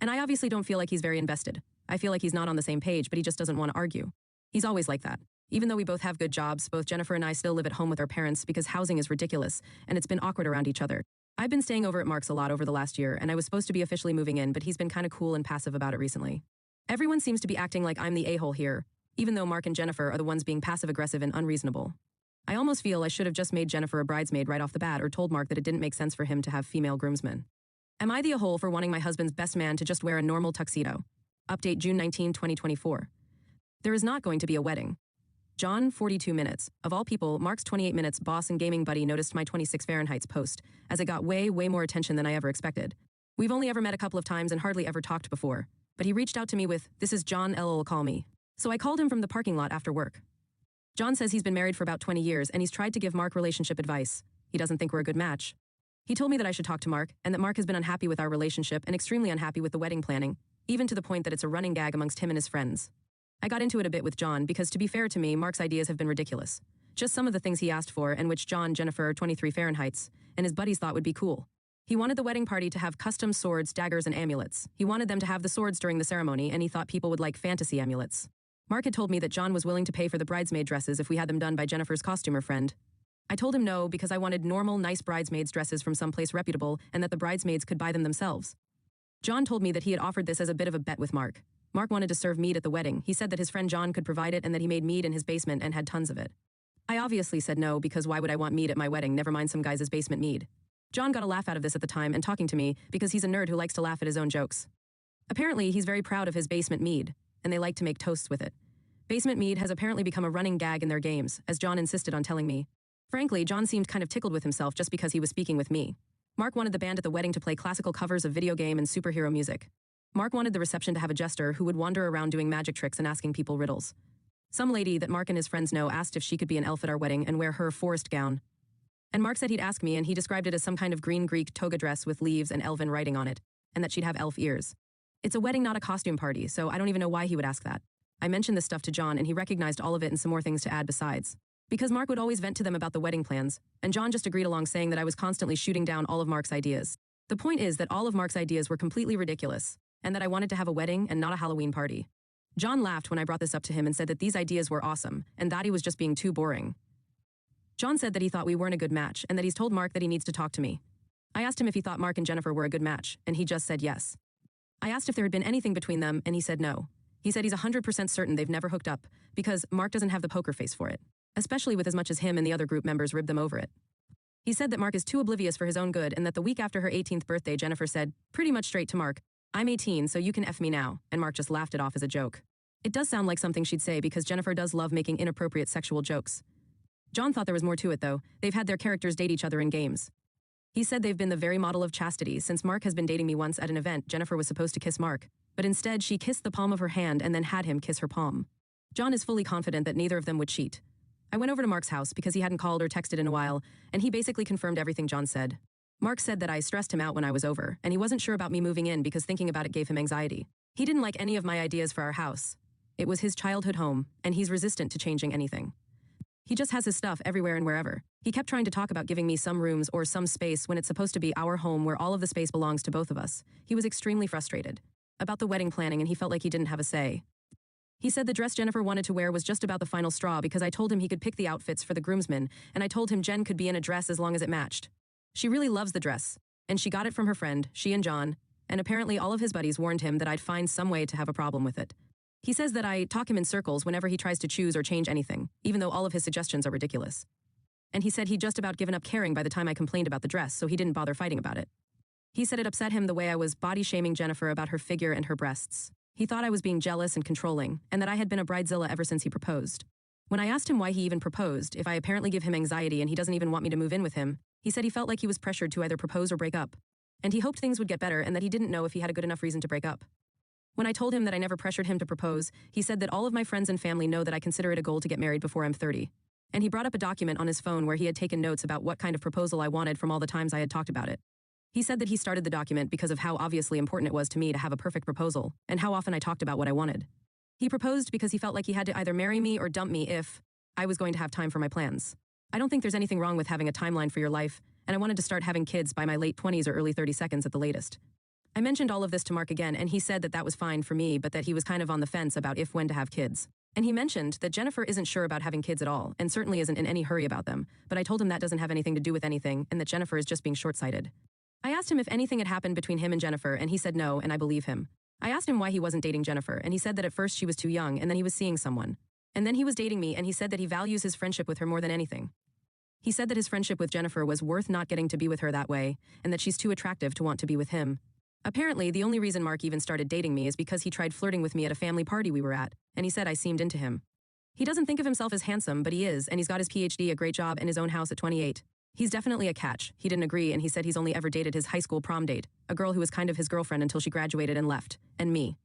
And I obviously don't feel like he's very invested. I feel like he's not on the same page, but he just doesn't want to argue. He's always like that. Even though we both have good jobs, both Jennifer and I still live at home with our parents because housing is ridiculous, and it's been awkward around each other. I've been staying over at Mark's a lot over the last year, and I was supposed to be officially moving in, but he's been kind of cool and passive about it recently. Everyone seems to be acting like I'm the a-hole here, even though Mark and Jennifer are the ones being passive-aggressive and unreasonable. I almost feel I should have just made Jennifer a bridesmaid right off the bat or told Mark that it didn't make sense for him to have female groomsmen. Am I the a-hole for wanting my husband's best man to just wear a normal tuxedo? Update June 19, 2024. There is not going to be a wedding. John, 42 minutes. Of all people, Mark's 28 minutes boss and gaming buddy noticed my 26 Fahrenheit's post, as it got way more attention than I ever expected. We've only ever met a couple of times and hardly ever talked before, but he reached out to me with, "This is John LL call me." So I called him from the parking lot after work. John says he's been married for about 20 years and he's tried to give Mark relationship advice. He doesn't think we're a good match. He told me that I should talk to Mark, and that Mark has been unhappy with our relationship and extremely unhappy with the wedding planning, even to the point that it's a running gag amongst him and his friends. I got into it a bit with John because, to be fair to me, Mark's ideas have been ridiculous. Just some of the things he asked for and which John, Jennifer, 23 Fahrenheits, and his buddies thought would be cool. He wanted the wedding party to have custom swords, daggers, and amulets. He wanted them to have the swords during the ceremony, and he thought people would like fantasy amulets. Mark had told me that John was willing to pay for the bridesmaid dresses if we had them done by Jennifer's costumer friend. I told him no because I wanted normal, nice bridesmaids' dresses from someplace reputable and that the bridesmaids could buy them themselves. John told me that he had offered this as a bit of a bet with Mark. Mark wanted to serve mead at the wedding. He said that his friend John could provide it and that he made mead in his basement and had tons of it. I obviously said no because why would I want mead at my wedding, never mind some guy's basement mead. John got a laugh out of this at the time and talking to me because he's a nerd who likes to laugh at his own jokes. Apparently, he's very proud of his basement mead, and they like to make toasts with it. Basement mead has apparently become a running gag in their games, as John insisted on telling me. Frankly, John seemed kind of tickled with himself just because he was speaking with me. Mark wanted the band at the wedding to play classical covers of video game and superhero music. Mark wanted the reception to have a jester who would wander around doing magic tricks and asking people riddles. Some lady that Mark and his friends know asked if she could be an elf at our wedding and wear her forest gown. And Mark said he'd ask me, and he described it as some kind of green Greek toga dress with leaves and elven writing on it, and that she'd have elf ears. It's a wedding, not a costume party, so I don't even know why he would ask that. I mentioned this stuff to John, and he recognized all of it and some more things to add besides. Because Mark would always vent to them about the wedding plans, and John just agreed along saying that I was constantly shooting down all of Mark's ideas. The point is that all of Mark's ideas were completely ridiculous, and that I wanted to have a wedding and not a Halloween party. John laughed when I brought this up to him and said that these ideas were awesome, and that he was just being too boring. John said that he thought we weren't a good match, and that he's told Mark that he needs to talk to me. I asked him if he thought Mark and Jennifer were a good match, and he just said yes. I asked if there had been anything between them, and he said no. He said he's 100% certain they've never hooked up, because Mark doesn't have the poker face for it, especially with as much as him and the other group members ribbed them over it. He said that Mark is too oblivious for his own good, and that the week after her 18th birthday, Jennifer said, pretty much straight to Mark, "I'm 18, so you can F me now," and Mark just laughed it off as a joke. It does sound like something she'd say because Jennifer does love making inappropriate sexual jokes. John thought there was more to it, though. They've had their characters date each other in games. He said they've been the very model of chastity. Since Mark has been dating me once at an event, Jennifer was supposed to kiss Mark, but instead she kissed the palm of her hand and then had him kiss her palm. John is fully confident that neither of them would cheat. I went over to Mark's house because he hadn't called or texted in a while, and he basically confirmed everything John said. Mark said that I stressed him out when I was over, and he wasn't sure about me moving in because thinking about it gave him anxiety. He didn't like any of my ideas for our house. It was his childhood home, and he's resistant to changing anything. He just has his stuff everywhere and wherever. He kept trying to talk about giving me some rooms or some space when it's supposed to be our home where all of the space belongs to both of us. He was extremely frustrated about the wedding planning, and he felt like he didn't have a say. He said the dress Jennifer wanted to wear was just about the final straw because I told him he could pick the outfits for the groomsmen, and I told him Jen could be in a dress as long as it matched. She really loves the dress, and she got it from her friend, she and John, and apparently all of his buddies warned him that I'd find some way to have a problem with it. He says that I talk him in circles whenever he tries to choose or change anything, even though all of his suggestions are ridiculous. And he said he'd just about given up caring by the time I complained about the dress, so he didn't bother fighting about it. He said it upset him the way I was body-shaming Jennifer about her figure and her breasts. He thought I was being jealous and controlling, and that I had been a bridezilla ever since he proposed. When I asked him why he even proposed, if I apparently give him anxiety and he doesn't even want me to move in with him, he said he felt like he was pressured to either propose or break up. And he hoped things would get better and that he didn't know if he had a good enough reason to break up. When I told him that I never pressured him to propose, he said that all of my friends and family know that I consider it a goal to get married before I'm 30. And he brought up a document on his phone where he had taken notes about what kind of proposal I wanted from all the times I had talked about it. He said that he started the document because of how obviously important it was to me to have a perfect proposal, and how often I talked about what I wanted. He proposed because he felt like he had to either marry me or dump me if I was going to have time for my plans. I don't think there's anything wrong with having a timeline for your life, and I wanted to start having kids by my late 20s or early 32nds at the latest. I mentioned all of this to Mark again, and he said that that was fine for me, but that he was kind of on the fence about if when to have kids. And he mentioned that Jennifer isn't sure about having kids at all, and certainly isn't in any hurry about them, but I told him that doesn't have anything to do with anything, and that Jennifer is just being short-sighted. I asked him if anything had happened between him and Jennifer, and he said no, and I believe him. I asked him why he wasn't dating Jennifer, and he said that at first she was too young, and then he was seeing someone. And then he was dating me, and he said that he values his friendship with her more than anything. He said that his friendship with Jennifer was worth not getting to be with her that way, and that she's too attractive to want to be with him. Apparently, the only reason Mark even started dating me is because he tried flirting with me at a family party we were at, and he said I seemed into him. He doesn't think of himself as handsome, but he is, and he's got his PhD, a great job, and his own house at 28. He's definitely a catch. He didn't agree, and he said he's only ever dated his high school prom date, a girl who was kind of his girlfriend until she graduated and left, and me.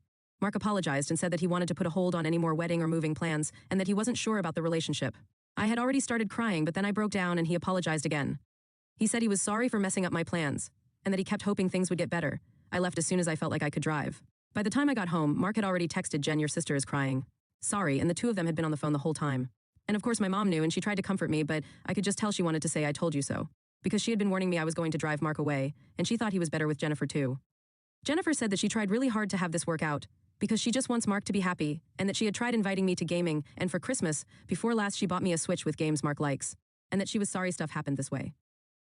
Mark apologized and said that he wanted to put a hold on any more wedding or moving plans, and that he wasn't sure about the relationship. I had already started crying, but then I broke down and he apologized again. He said he was sorry for messing up my plans, and that he kept hoping things would get better. I left as soon as I felt like I could drive. By the time I got home, Mark had already texted Jen, "Your sister is crying." Sorry, and the two of them had been on the phone the whole time. And of course my mom knew, and she tried to comfort me, but I could just tell she wanted to say "I told you so," because she had been warning me I was going to drive Mark away, and she thought he was better with Jennifer too. Jennifer said that she tried really hard to have this work out, because she just wants Mark to be happy, and that she had tried inviting me to gaming, and for Christmas, before last she bought me a Switch with games Mark likes, and that she was sorry stuff happened this way.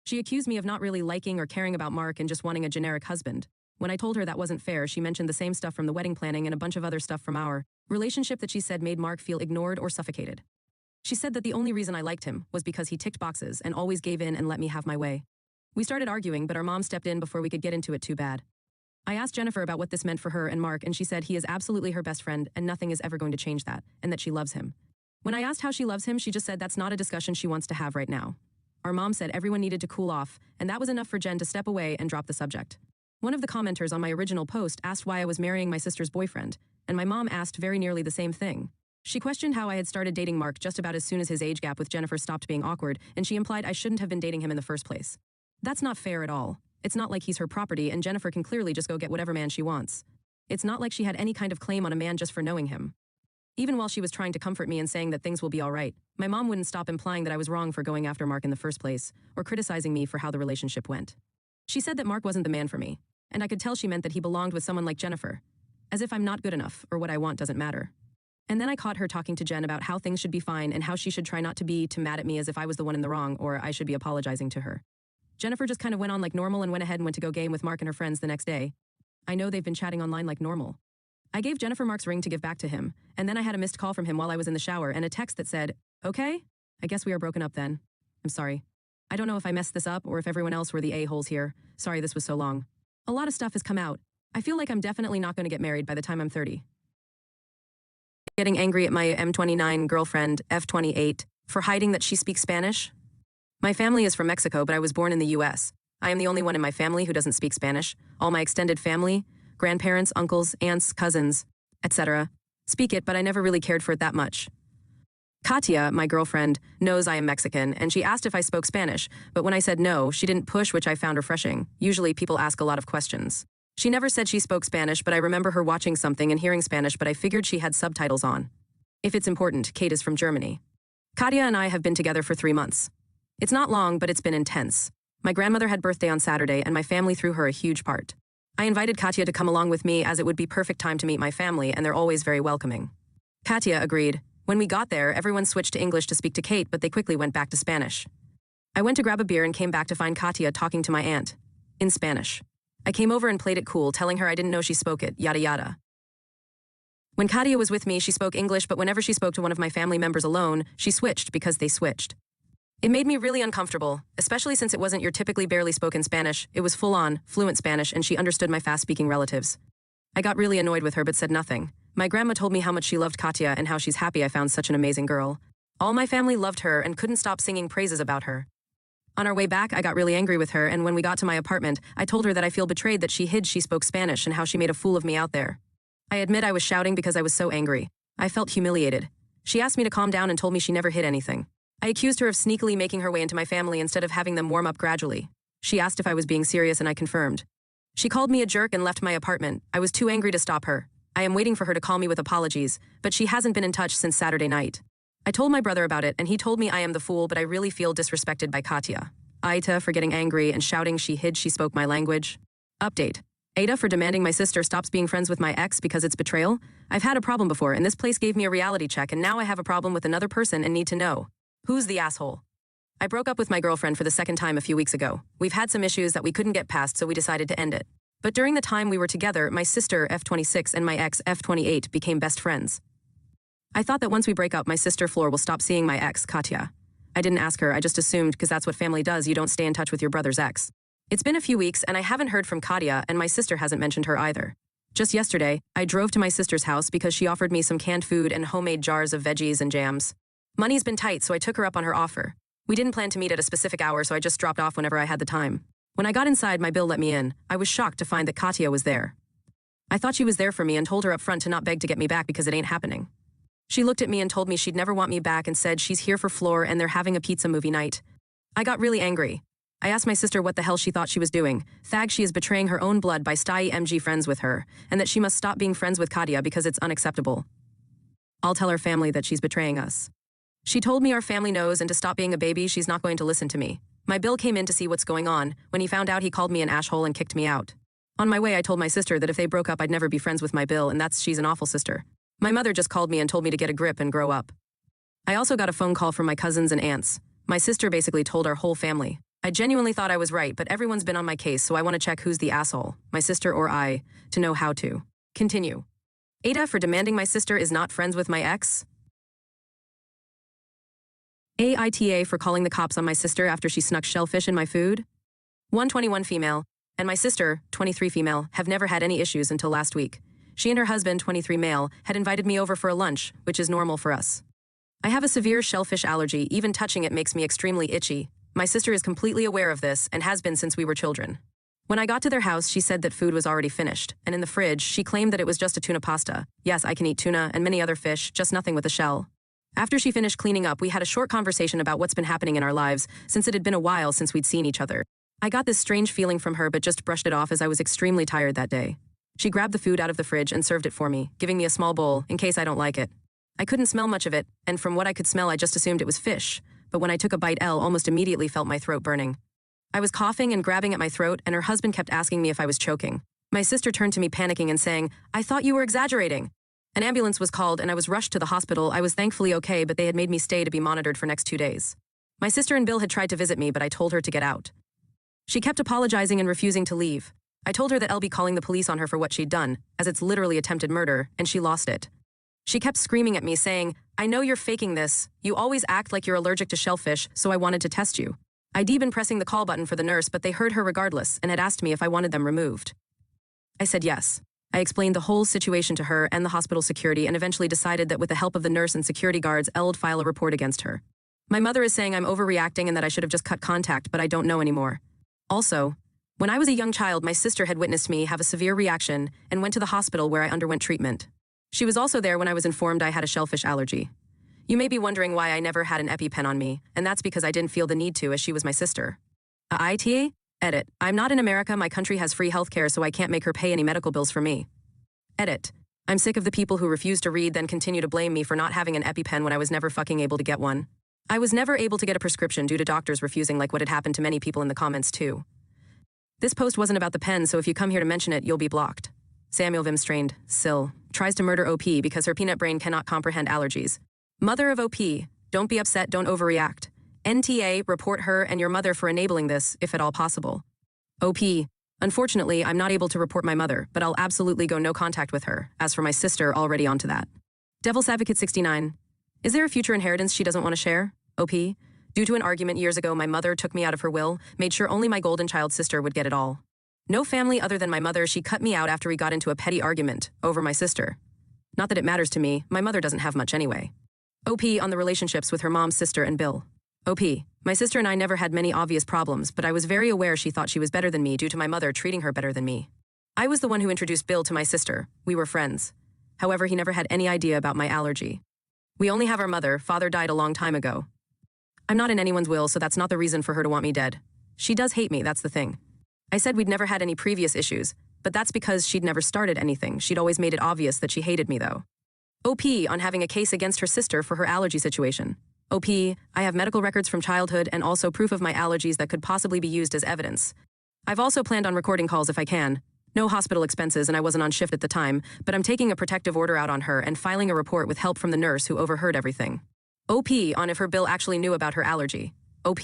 She accused me of not really liking or caring about Mark and just wanting a generic husband. When I told her that wasn't fair, she mentioned the same stuff from the wedding planning and a bunch of other stuff from our relationship that she said made Mark feel ignored or suffocated. She said that the only reason I liked him was because he ticked boxes and always gave in and let me have my way. We started arguing, but our mom stepped in before we could get into it too bad. I asked Jennifer about what this meant for her and Mark, and she said he is absolutely her best friend and nothing is ever going to change that, and that she loves him. When I asked how she loves him, she just said that's not a discussion she wants to have right now. Our mom said everyone needed to cool off, and that was enough for Jen to step away and drop the subject. One of the commenters on my original post asked why I was marrying my sister's boyfriend, and my mom asked very nearly the same thing. She questioned how I had started dating Mark just about as soon as his age gap with Jennifer stopped being awkward, and she implied I shouldn't have been dating him in the first place. That's not fair at all. It's not like he's her property and Jennifer can clearly just go get whatever man she wants. It's not like she had any kind of claim on a man just for knowing him. Even while she was trying to comfort me and saying that things will be all right, my mom wouldn't stop implying that I was wrong for going after Mark in the first place, or criticizing me for how the relationship went. She said that Mark wasn't the man for me, and I could tell she meant that he belonged with someone like Jennifer. As if I'm not good enough, or what I want doesn't matter. And then I caught her talking to Jen about how things should be fine and how she should try not to be too mad at me as if I was the one in the wrong or I should be apologizing to her. Jennifer just kind of went on like normal and went ahead and went to go game with Mark and her friends the next day. I know they've been chatting online like normal. I gave Jennifer Mark's ring to give back to him, and then I had a missed call from him while I was in the shower and a text that said, "Okay, I guess we are broken up then. I'm sorry. I don't know if I messed this up or if everyone else were the a-holes here. Sorry this was so long. A lot of stuff has come out. I feel like I'm definitely not going to get married by the time I'm 30. Getting angry at my M29 girlfriend, F28, for hiding that she speaks Spanish. My family is from Mexico, but I was born in the US. I am the only one in my family who doesn't speak Spanish. All my extended family, grandparents, uncles, aunts, cousins, etc., speak it, but I never really cared for it that much. Katia, my girlfriend, knows I am Mexican, and she asked if I spoke Spanish, but when I said no, she didn't push, which I found refreshing. Usually people ask a lot of questions. She never said she spoke Spanish, but I remember her watching something and hearing Spanish, but I figured she had subtitles on. If it's important, Kate is from Germany. Katia and I have been together for 3 months. It's not long, but it's been intense. My grandmother had birthday on Saturday, and my family threw her a huge part. I invited Katia to come along with me as it would be perfect time to meet my family, and they're always very welcoming. Katia agreed. When we got there, everyone switched to English to speak to Kate, but they quickly went back to Spanish. I went to grab a beer and came back to find Katia talking to my aunt. In Spanish. I came over and played it cool, telling her I didn't know she spoke it, yada yada. When Katia was with me, she spoke English, but whenever she spoke to one of my family members alone, she switched because they switched. It made me really uncomfortable, especially since it wasn't your typically barely spoken Spanish. It was full-on, fluent Spanish, and she understood my fast-speaking relatives. I got really annoyed with her but said nothing. My grandma told me how much she loved Katia and how she's happy I found such an amazing girl. All my family loved her and couldn't stop singing praises about her. On our way back, I got really angry with her, and when we got to my apartment, I told her that I feel betrayed that she hid she spoke Spanish and how she made a fool of me out there. I admit I was shouting because I was so angry. I felt humiliated. She asked me to calm down and told me she never hid anything. I accused her of sneakily making her way into my family instead of having them warm up gradually. She asked if I was being serious and I confirmed. She called me a jerk and left my apartment. I was too angry to stop her. I am waiting for her to call me with apologies, but she hasn't been in touch since Saturday night. I told my brother about it and he told me I am the fool, but I really feel disrespected by Katia. Aita for getting angry and shouting she hid she spoke my language. Update. Ada for demanding my sister stops being friends with my ex because it's betrayal. I've had a problem before and this place gave me a reality check and now I have a problem with another person and need to know. Who's the asshole? I broke up with my girlfriend for the second time a few weeks ago. We've had some issues that we couldn't get past, so we decided to end it. But during the time we were together, my sister, F26, and my ex, F28, became best friends. I thought that once we break up, my sister, Flor, will stop seeing my ex, Katia. I didn't ask her, I just assumed because that's what family does, you don't stay in touch with your brother's ex. It's been a few weeks, and I haven't heard from Katia, and my sister hasn't mentioned her either. Just yesterday, I drove to my sister's house because she offered me some canned food and homemade jars of veggies and jams. Money's been tight, so I took her up on her offer. We didn't plan to meet at a specific hour, so I just dropped off whenever I had the time. When I got inside, my bill let me in. I was shocked to find that Katia was there. I thought she was there for me and told her up front to not beg to get me back because it ain't happening. She looked at me and told me she'd never want me back and said she's here for Flor and they're having a pizza movie night. I got really angry. I asked my sister what the hell she thought she was doing. Thag, she is betraying her own blood by staying MG friends with her, and that she must stop being friends with Katia because it's unacceptable. I'll tell her family that she's betraying us. She told me our family knows, and to stop being a baby, she's not going to listen to me. My Bill came in to see what's going on. When he found out, he called me an asshole and kicked me out. On my way, I told my sister that if they broke up, I'd never be friends with my Bill, and she's an awful sister. My mother just called me and told me to get a grip and grow up. I also got a phone call from my cousins and aunts. My sister basically told our whole family. I genuinely thought I was right, but everyone's been on my case, so I want to check who's the asshole, my sister or I, to know how to continue. Ada for demanding my sister is not friends with my ex. AITA for calling the cops on my sister after she snuck shellfish in my food. 121 female, and my sister, 23 female, have never had any issues until last week. She and her husband, 23 male, had invited me over for a lunch, which is normal for us. I have a severe shellfish allergy. Even touching it makes me extremely itchy. My sister is completely aware of this and has been since we were children. When I got to their house, she said that food was already finished, and in the fridge, she claimed that it was just a tuna pasta. Yes, I can eat tuna and many other fish, just nothing with a shell. After she finished cleaning up, we had a short conversation about what's been happening in our lives, since it had been a while since we'd seen each other. I got this strange feeling from her but just brushed it off as I was extremely tired that day. She grabbed the food out of the fridge and served it for me, giving me a small bowl, in case I don't like it. I couldn't smell much of it, and from what I could smell I just assumed it was fish, but when I took a bite, almost immediately felt my throat burning. I was coughing and grabbing at my throat, and her husband kept asking me if I was choking. My sister turned to me panicking and saying, "I thought you were exaggerating." An ambulance was called and I was rushed to the hospital. I was thankfully okay, but they had made me stay to be monitored for next 2 days. My sister and Bill had tried to visit me, but I told her to get out. She kept apologizing and refusing to leave. I told her that I'll be calling the police on her for what she'd done, as it's literally attempted murder, and she lost it. She kept screaming at me, saying, "I know you're faking this. You always act like you're allergic to shellfish, so I wanted to test you." I'd been pressing the call button for the nurse, but they heard her regardless and had asked me if I wanted them removed. I said yes. I explained the whole situation to her and the hospital security and eventually decided that with the help of the nurse and security guards, I'd file a report against her. My mother is saying I'm overreacting and that I should have just cut contact, but I don't know anymore. Also, when I was a young child, my sister had witnessed me have a severe reaction and went to the hospital where I underwent treatment. She was also there when I was informed I had a shellfish allergy. You may be wondering why I never had an EpiPen on me, and that's because I didn't feel the need to, as she was my sister. ITA? Edit. I'm not in America. My country has free healthcare, so I can't make her pay any medical bills for me. Edit. I'm sick of the people who refuse to read then continue to blame me for not having an EpiPen when I was never fucking able to get one. I was never able to get a prescription due to doctors refusing, like what had happened to many people in the comments too. This post wasn't about the pen, so if you come here to mention it, you'll be blocked. Samuel Vimstrained, Sill, tries to murder OP because her peanut brain cannot comprehend allergies. Mother of OP, don't be upset, don't overreact. NTA, report her and your mother for enabling this, if at all possible. OP, unfortunately, I'm not able to report my mother, but I'll absolutely go no contact with her. As for my sister, already onto that. Devil's Advocate 69, is there a future inheritance she doesn't want to share? OP, due to an argument years ago, my mother took me out of her will, made sure only my golden child sister would get it all. No family other than my mother, she cut me out after we got into a petty argument over my sister. Not that it matters to me, my mother doesn't have much anyway. OP on the relationships with her mom, sister, and Bill. OP, my sister and I never had many obvious problems, but I was very aware she thought she was better than me due to my mother treating her better than me. I was the one who introduced Bill to my sister. We were friends. However, he never had any idea about my allergy. We only have our mother. Father died a long time ago. I'm not in anyone's will, so that's not the reason for her to want me dead. She does hate me, that's the thing. I said we'd never had any previous issues, but that's because she'd never started anything. She'd always made it obvious that she hated me, though. OP on having a case against her sister for her allergy situation. OP, I have medical records from childhood and also proof of my allergies that could possibly be used as evidence. I've also planned on recording calls if I can. No hospital expenses and I wasn't on shift at the time, but I'm taking a protective order out on her and filing a report with help from the nurse who overheard everything. OP on if her Bill actually knew about her allergy. OP,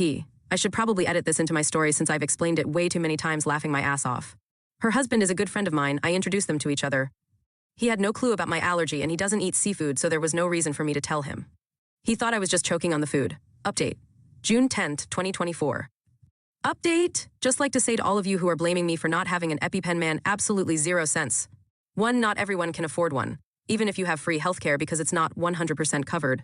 I should probably edit this into my story since I've explained it way too many times laughing my ass off. Her husband is a good friend of mine. I introduced them to each other. He had no clue about my allergy and he doesn't eat seafood, so there was no reason for me to tell him. He thought I was just choking on the food. Update. June 10th, 2024. Update! Just like to say to all of you who are blaming me for not having an EpiPen, man, absolutely 0 cents. 1, not everyone can afford one, even if you have free healthcare because it's not 100% covered.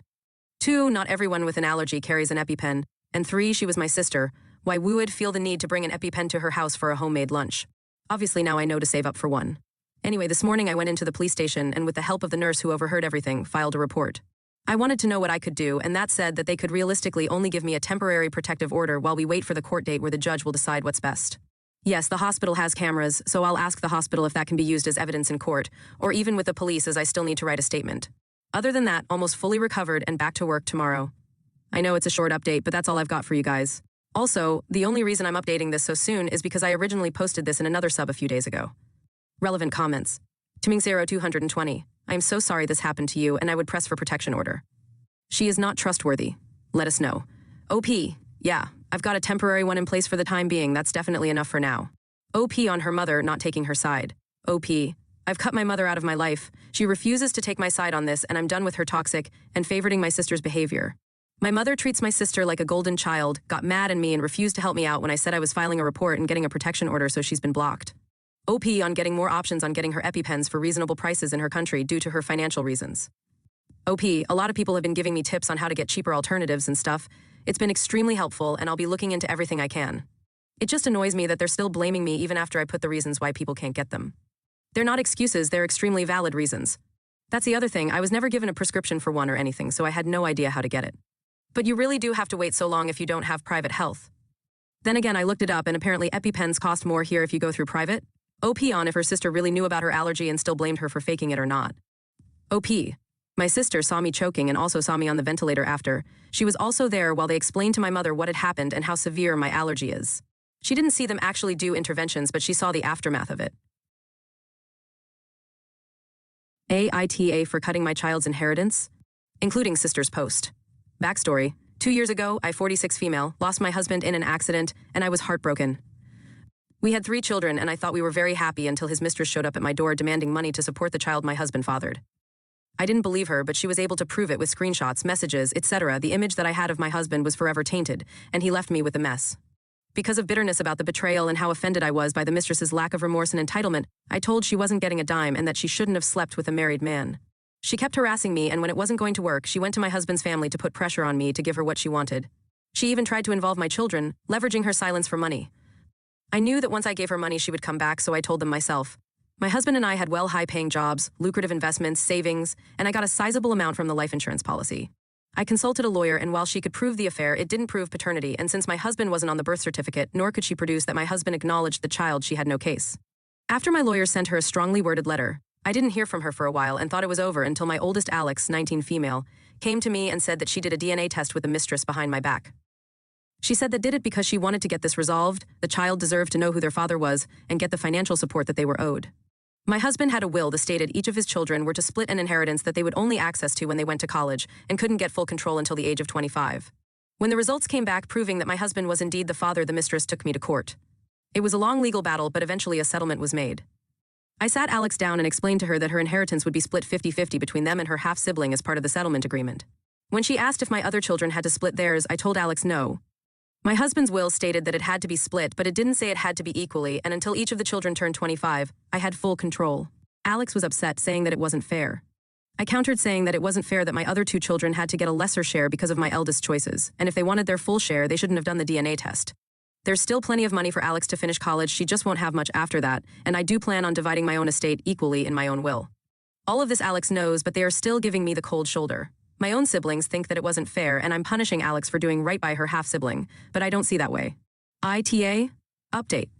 2, not everyone with an allergy carries an EpiPen. And 3, she was my sister. Why would feel the need to bring an EpiPen to her house for a homemade lunch? Obviously now I know to save up for one. Anyway, this morning I went into the police station and with the help of the nurse who overheard everything, filed a report. I wanted to know what I could do, and that said that they could realistically only give me a temporary protective order while we wait for the court date where the judge will decide what's best. Yes, the hospital has cameras, so I'll ask the hospital if that can be used as evidence in court, or even with the police, as I still need to write a statement. Other than that, almost fully recovered and back to work tomorrow. I know it's a short update, but that's all I've got for you guys. Also, the only reason I'm updating this so soon is because I originally posted this in another sub a few days ago. Relevant comments. Timing0220. I am so sorry this happened to you, and I would press for protection order. She is not trustworthy. Let us know. OP. Yeah, I've got a temporary one in place for the time being. That's definitely enough for now. OP on her mother not taking her side. OP. I've cut my mother out of my life. She refuses to take my side on this, and I'm done with her toxic and favoriting my sister's behavior. My mother treats my sister like a golden child, got mad at me, and refused to help me out when I said I was filing a report and getting a protection order, so she's been blocked. OP on getting more options on getting her EpiPens for reasonable prices in her country due to her financial reasons. OP, a lot of people have been giving me tips on how to get cheaper alternatives and stuff. It's been extremely helpful, and I'll be looking into everything I can. It just annoys me that they're still blaming me even after I put the reasons why people can't get them. They're not excuses, they're extremely valid reasons. That's the other thing, I was never given a prescription for one or anything, so I had no idea how to get it. But you really do have to wait so long if you don't have private health. Then again, I looked it up, and apparently EpiPens cost more here if you go through private. OP on if her sister really knew about her allergy and still blamed her for faking it or not. OP. My sister saw me choking and also saw me on the ventilator after. She was also there while they explained to my mother what had happened and how severe my allergy is. She didn't see them actually do interventions, but she saw the aftermath of it. AITA for cutting my child's inheritance, including sister's post. Backstory. 2 years ago, I, 46 female, lost my husband in an accident, and I was heartbroken. We had 3 children, and I thought we were very happy until his mistress showed up at my door demanding money to support the child my husband fathered. I didn't believe her, but she was able to prove it with screenshots, messages, etc. The image that I had of my husband was forever tainted, and he left me with a mess. Because of bitterness about the betrayal and how offended I was by the mistress's lack of remorse and entitlement, I told she wasn't getting a dime and that she shouldn't have slept with a married man. She kept harassing me, and when it wasn't going to work, she went to my husband's family to put pressure on me to give her what she wanted. She even tried to involve my children, leveraging her silence for money. I knew that once I gave her money, she would come back, so I told them myself. My husband and I had high-paying jobs, lucrative investments, savings, and I got a sizable amount from the life insurance policy. I consulted a lawyer, and while she could prove the affair, it didn't prove paternity, and since my husband wasn't on the birth certificate, nor could she produce that my husband acknowledged the child, she had no case. After my lawyer sent her a strongly worded letter, I didn't hear from her for a while and thought it was over until my oldest Alex, 19 female, came to me and said that she did a DNA test with a mistress behind my back. She said that did it because she wanted to get this resolved, the child deserved to know who their father was, and get the financial support that they were owed. My husband had a will that stated each of his children were to split an inheritance that they would only access to when they went to college and couldn't get full control until the age of 25. When the results came back proving that my husband was indeed the father, the mistress took me to court. It was a long legal battle, but eventually a settlement was made. I sat Alex down and explained to her that her inheritance would be split 50-50 between them and her half-sibling as part of the settlement agreement. When she asked if my other children had to split theirs, I told Alex no. My husband's will stated that it had to be split, but it didn't say it had to be equally, and until each of the children turned 25, I had full control. Alex was upset, saying that it wasn't fair. I countered saying that it wasn't fair that my other 2 children had to get a lesser share because of my eldest choices, and if they wanted their full share, they shouldn't have done the DNA test. There's still plenty of money for Alex to finish college, she just won't have much after that, and I do plan on dividing my own estate equally in my own will. All of this Alex knows, but they are still giving me the cold shoulder. My own siblings think that it wasn't fair, and I'm punishing Alex for doing right by her half-sibling, but I don't see that way. ITA? Update.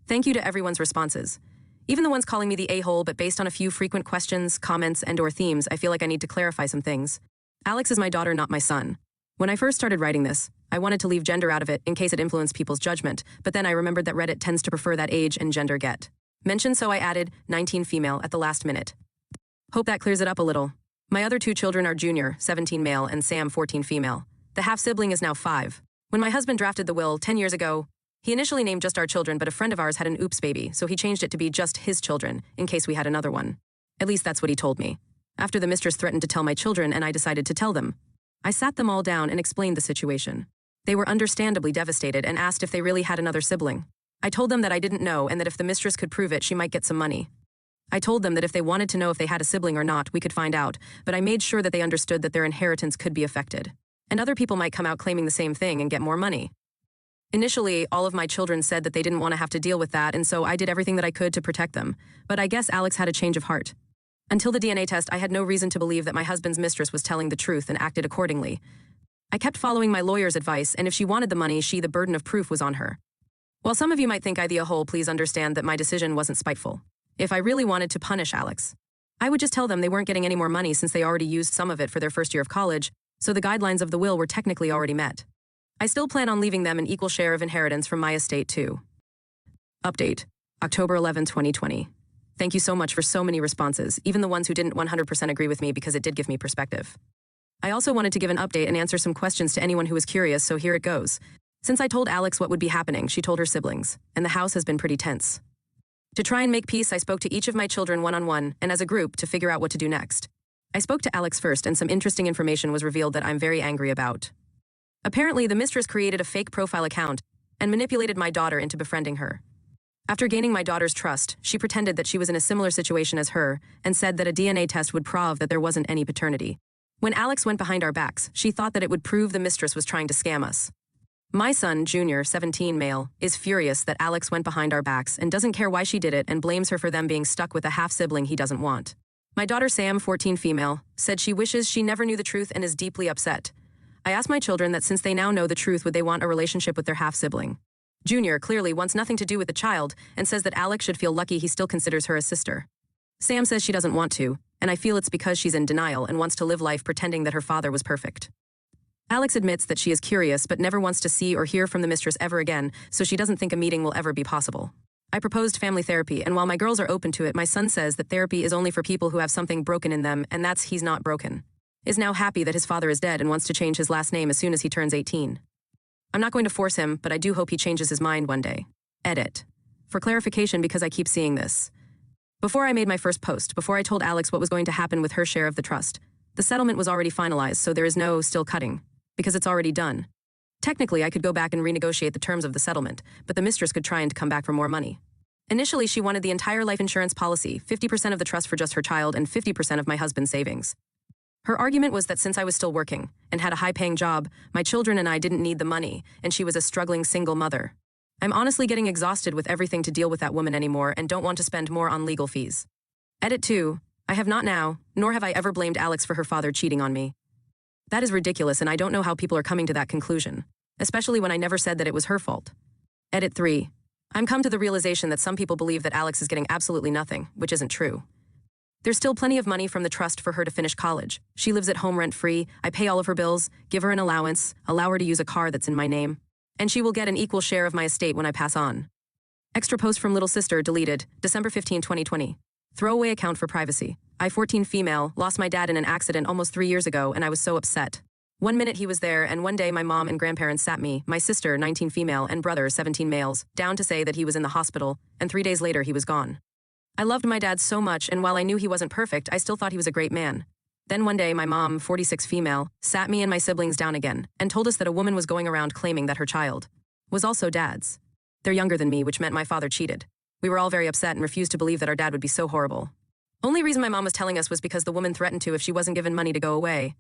Thank you to everyone's responses. Even the ones calling me the a-hole, but based on a few frequent questions, comments, and/or themes, I feel like I need to clarify some things. Alex is my daughter, not my son. When I first started writing this, I wanted to leave gender out of it in case it influenced people's judgment, but then I remembered that Reddit tends to prefer that age and gender get mentioned, so I added 19 female at the last minute. Hope that clears it up a little. My other 2 children are Junior, 17 male, and Sam, 14 female. The half-sibling is now 5. When my husband drafted the will 10 years ago, he initially named just our children, but a friend of ours had an oops baby, so he changed it to be just his children, in case we had another one. At least that's what he told me. After the mistress threatened to tell my children, and I decided to tell them. I sat them all down and explained the situation. They were understandably devastated and asked if they really had another sibling. I told them that I didn't know and that if the mistress could prove it, she might get some money. I told them that if they wanted to know if they had a sibling or not, we could find out, but I made sure that they understood that their inheritance could be affected. And other people might come out claiming the same thing and get more money. Initially, all of my children said that they didn't want to have to deal with that, and so I did everything that I could to protect them. But I guess Alex had a change of heart. Until the DNA test, I had no reason to believe that my husband's mistress was telling the truth and acted accordingly. I kept following my lawyer's advice, and if she wanted the money, the burden of proof was on her. While some of you might think I the whole, please understand that my decision wasn't spiteful. If I really wanted to punish Alex, I would just tell them they weren't getting any more money since they already used some of it for their first year of college, so the guidelines of the will were technically already met. I still plan on leaving them an equal share of inheritance from my estate too. Update. October 11, 2020. Thank you so much for so many responses, even the ones who didn't 100% agree with me because it did give me perspective. I also wanted to give an update and answer some questions to anyone who was curious, so here it goes. Since I told Alex what would be happening, she told her siblings, and the house has been pretty tense. To try and make peace, I spoke to each of my children one-on-one and as a group to figure out what to do next. I spoke to Alex first, and some interesting information was revealed that I'm very angry about. Apparently, the mistress created a fake profile account and manipulated my daughter into befriending her. After gaining my daughter's trust, she pretended that she was in a similar situation as her and said that a DNA test would prove that there wasn't any paternity. When Alex went behind our backs, she thought that it would prove the mistress was trying to scam us. My son, Junior, 17 male, is furious that Alex went behind our backs and doesn't care why she did it and blames her for them being stuck with a half-sibling he doesn't want. My daughter Sam, 14 female, said she wishes she never knew the truth and is deeply upset. I asked my children that since they now know the truth, would they want a relationship with their half-sibling. Junior clearly wants nothing to do with the child and says that Alex should feel lucky he still considers her a sister. Sam says she doesn't want to, and I feel it's because she's in denial and wants to live life pretending that her father was perfect. Alex admits that she is curious but never wants to see or hear from the mistress ever again, so she doesn't think a meeting will ever be possible. I proposed family therapy, and while my girls are open to it, my son says that therapy is only for people who have something broken in them, and that's he's not broken. Is now happy that his father is dead and wants to change his last name as soon as he turns 18. I'm not going to force him, but I do hope he changes his mind one day. Edit. For clarification, because I keep seeing this. Before I made my first post, before I told Alex what was going to happen with her share of the trust, the settlement was already finalized, so there is no still cutting, because it's already done. Technically, I could go back and renegotiate the terms of the settlement, but the mistress could try and come back for more money. Initially, she wanted the entire life insurance policy, 50% of the trust for just her child, and 50% of my husband's savings. Her argument was that since I was still working and had a high-paying job, my children and I didn't need the money, and she was a struggling single mother. I'm honestly getting exhausted with everything to deal with that woman anymore and don't want to spend more on legal fees. Edit 2. I have not now, nor have I ever blamed Alex for her father cheating on me. That is ridiculous, and I don't know how people are coming to that conclusion, especially when I never said that it was her fault. Edit 3. I'm come to the realization that some people believe that Alex is getting absolutely nothing, which isn't true. There's still plenty of money from the trust for her to finish college. She lives at home rent-free, I pay all of her bills, give her an allowance, allow her to use a car that's in my name, and she will get an equal share of my estate when I pass on. Extra post from Little Sister deleted, December 15, 2020. Throwaway account for privacy. I, 14 female, lost my dad in an accident almost 3 years ago, and I was so upset. 1 minute he was there, and one day my mom and grandparents sat me, my sister, 19 female, and brother, 17 males, down to say that he was in the hospital, and 3 days later he was gone. I loved my dad so much, and while I knew he wasn't perfect, I still thought he was a great man. Then one day my mom, 46 female, sat me and my siblings down again, and told us that a woman was going around claiming that her child was also dad's. They're younger than me, which meant my father cheated. We were all very upset and refused to believe that our dad would be so horrible. Only reason my mom was telling us was because the woman threatened to if she wasn't given money to go away.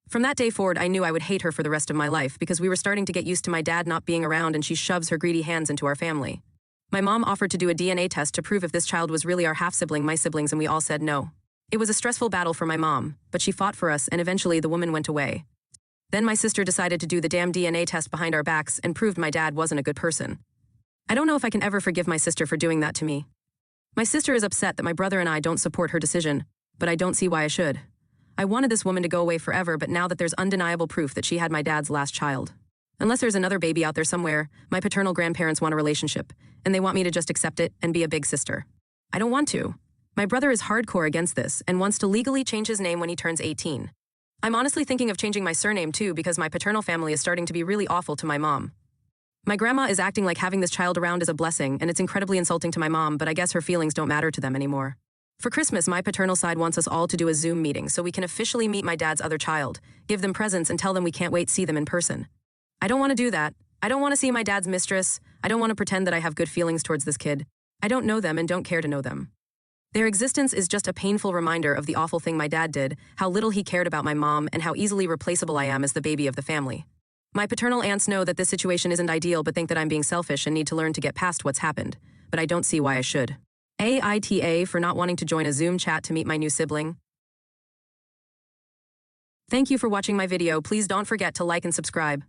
From that day forward, I knew I would hate her for the rest of my life because we were starting to get used to my dad not being around, and she shoves her greedy hands into our family. My mom offered to do a DNA test to prove if this child was really our half-sibling, my siblings, and we all said no. It was a stressful battle for my mom, but she fought for us, and eventually the woman went away. Then my sister decided to do the damn DNA test behind our backs and proved my dad wasn't a good person. I don't know if I can ever forgive my sister for doing that to me. My sister is upset that my brother and I don't support her decision, but I don't see why I should. I wanted this woman to go away forever, but now that there's undeniable proof that she had my dad's last child. Unless there's another baby out there somewhere, my paternal grandparents want a relationship, and they want me to just accept it and be a big sister. I don't want to. My brother is hardcore against this and wants to legally change his name when he turns 18. I'm honestly thinking of changing my surname too because my paternal family is starting to be really awful to my mom. My grandma is acting like having this child around is a blessing, and it's incredibly insulting to my mom, but I guess her feelings don't matter to them anymore. For Christmas, my paternal side wants us all to do a Zoom meeting so we can officially meet my dad's other child, give them presents, and tell them we can't wait to see them in person. I don't want to do that. I don't want to see my dad's mistress. I don't want to pretend that I have good feelings towards this kid. I don't know them and don't care to know them. Their existence is just a painful reminder of the awful thing my dad did, how little he cared about my mom, and how easily replaceable I am as the baby of the family. My paternal aunts know that this situation isn't ideal but think that I'm being selfish and need to learn to get past what's happened, but I don't see why I should. AITA for not wanting to join a Zoom chat to meet my new sibling. Thank you for watching my video. Please don't forget to like and subscribe.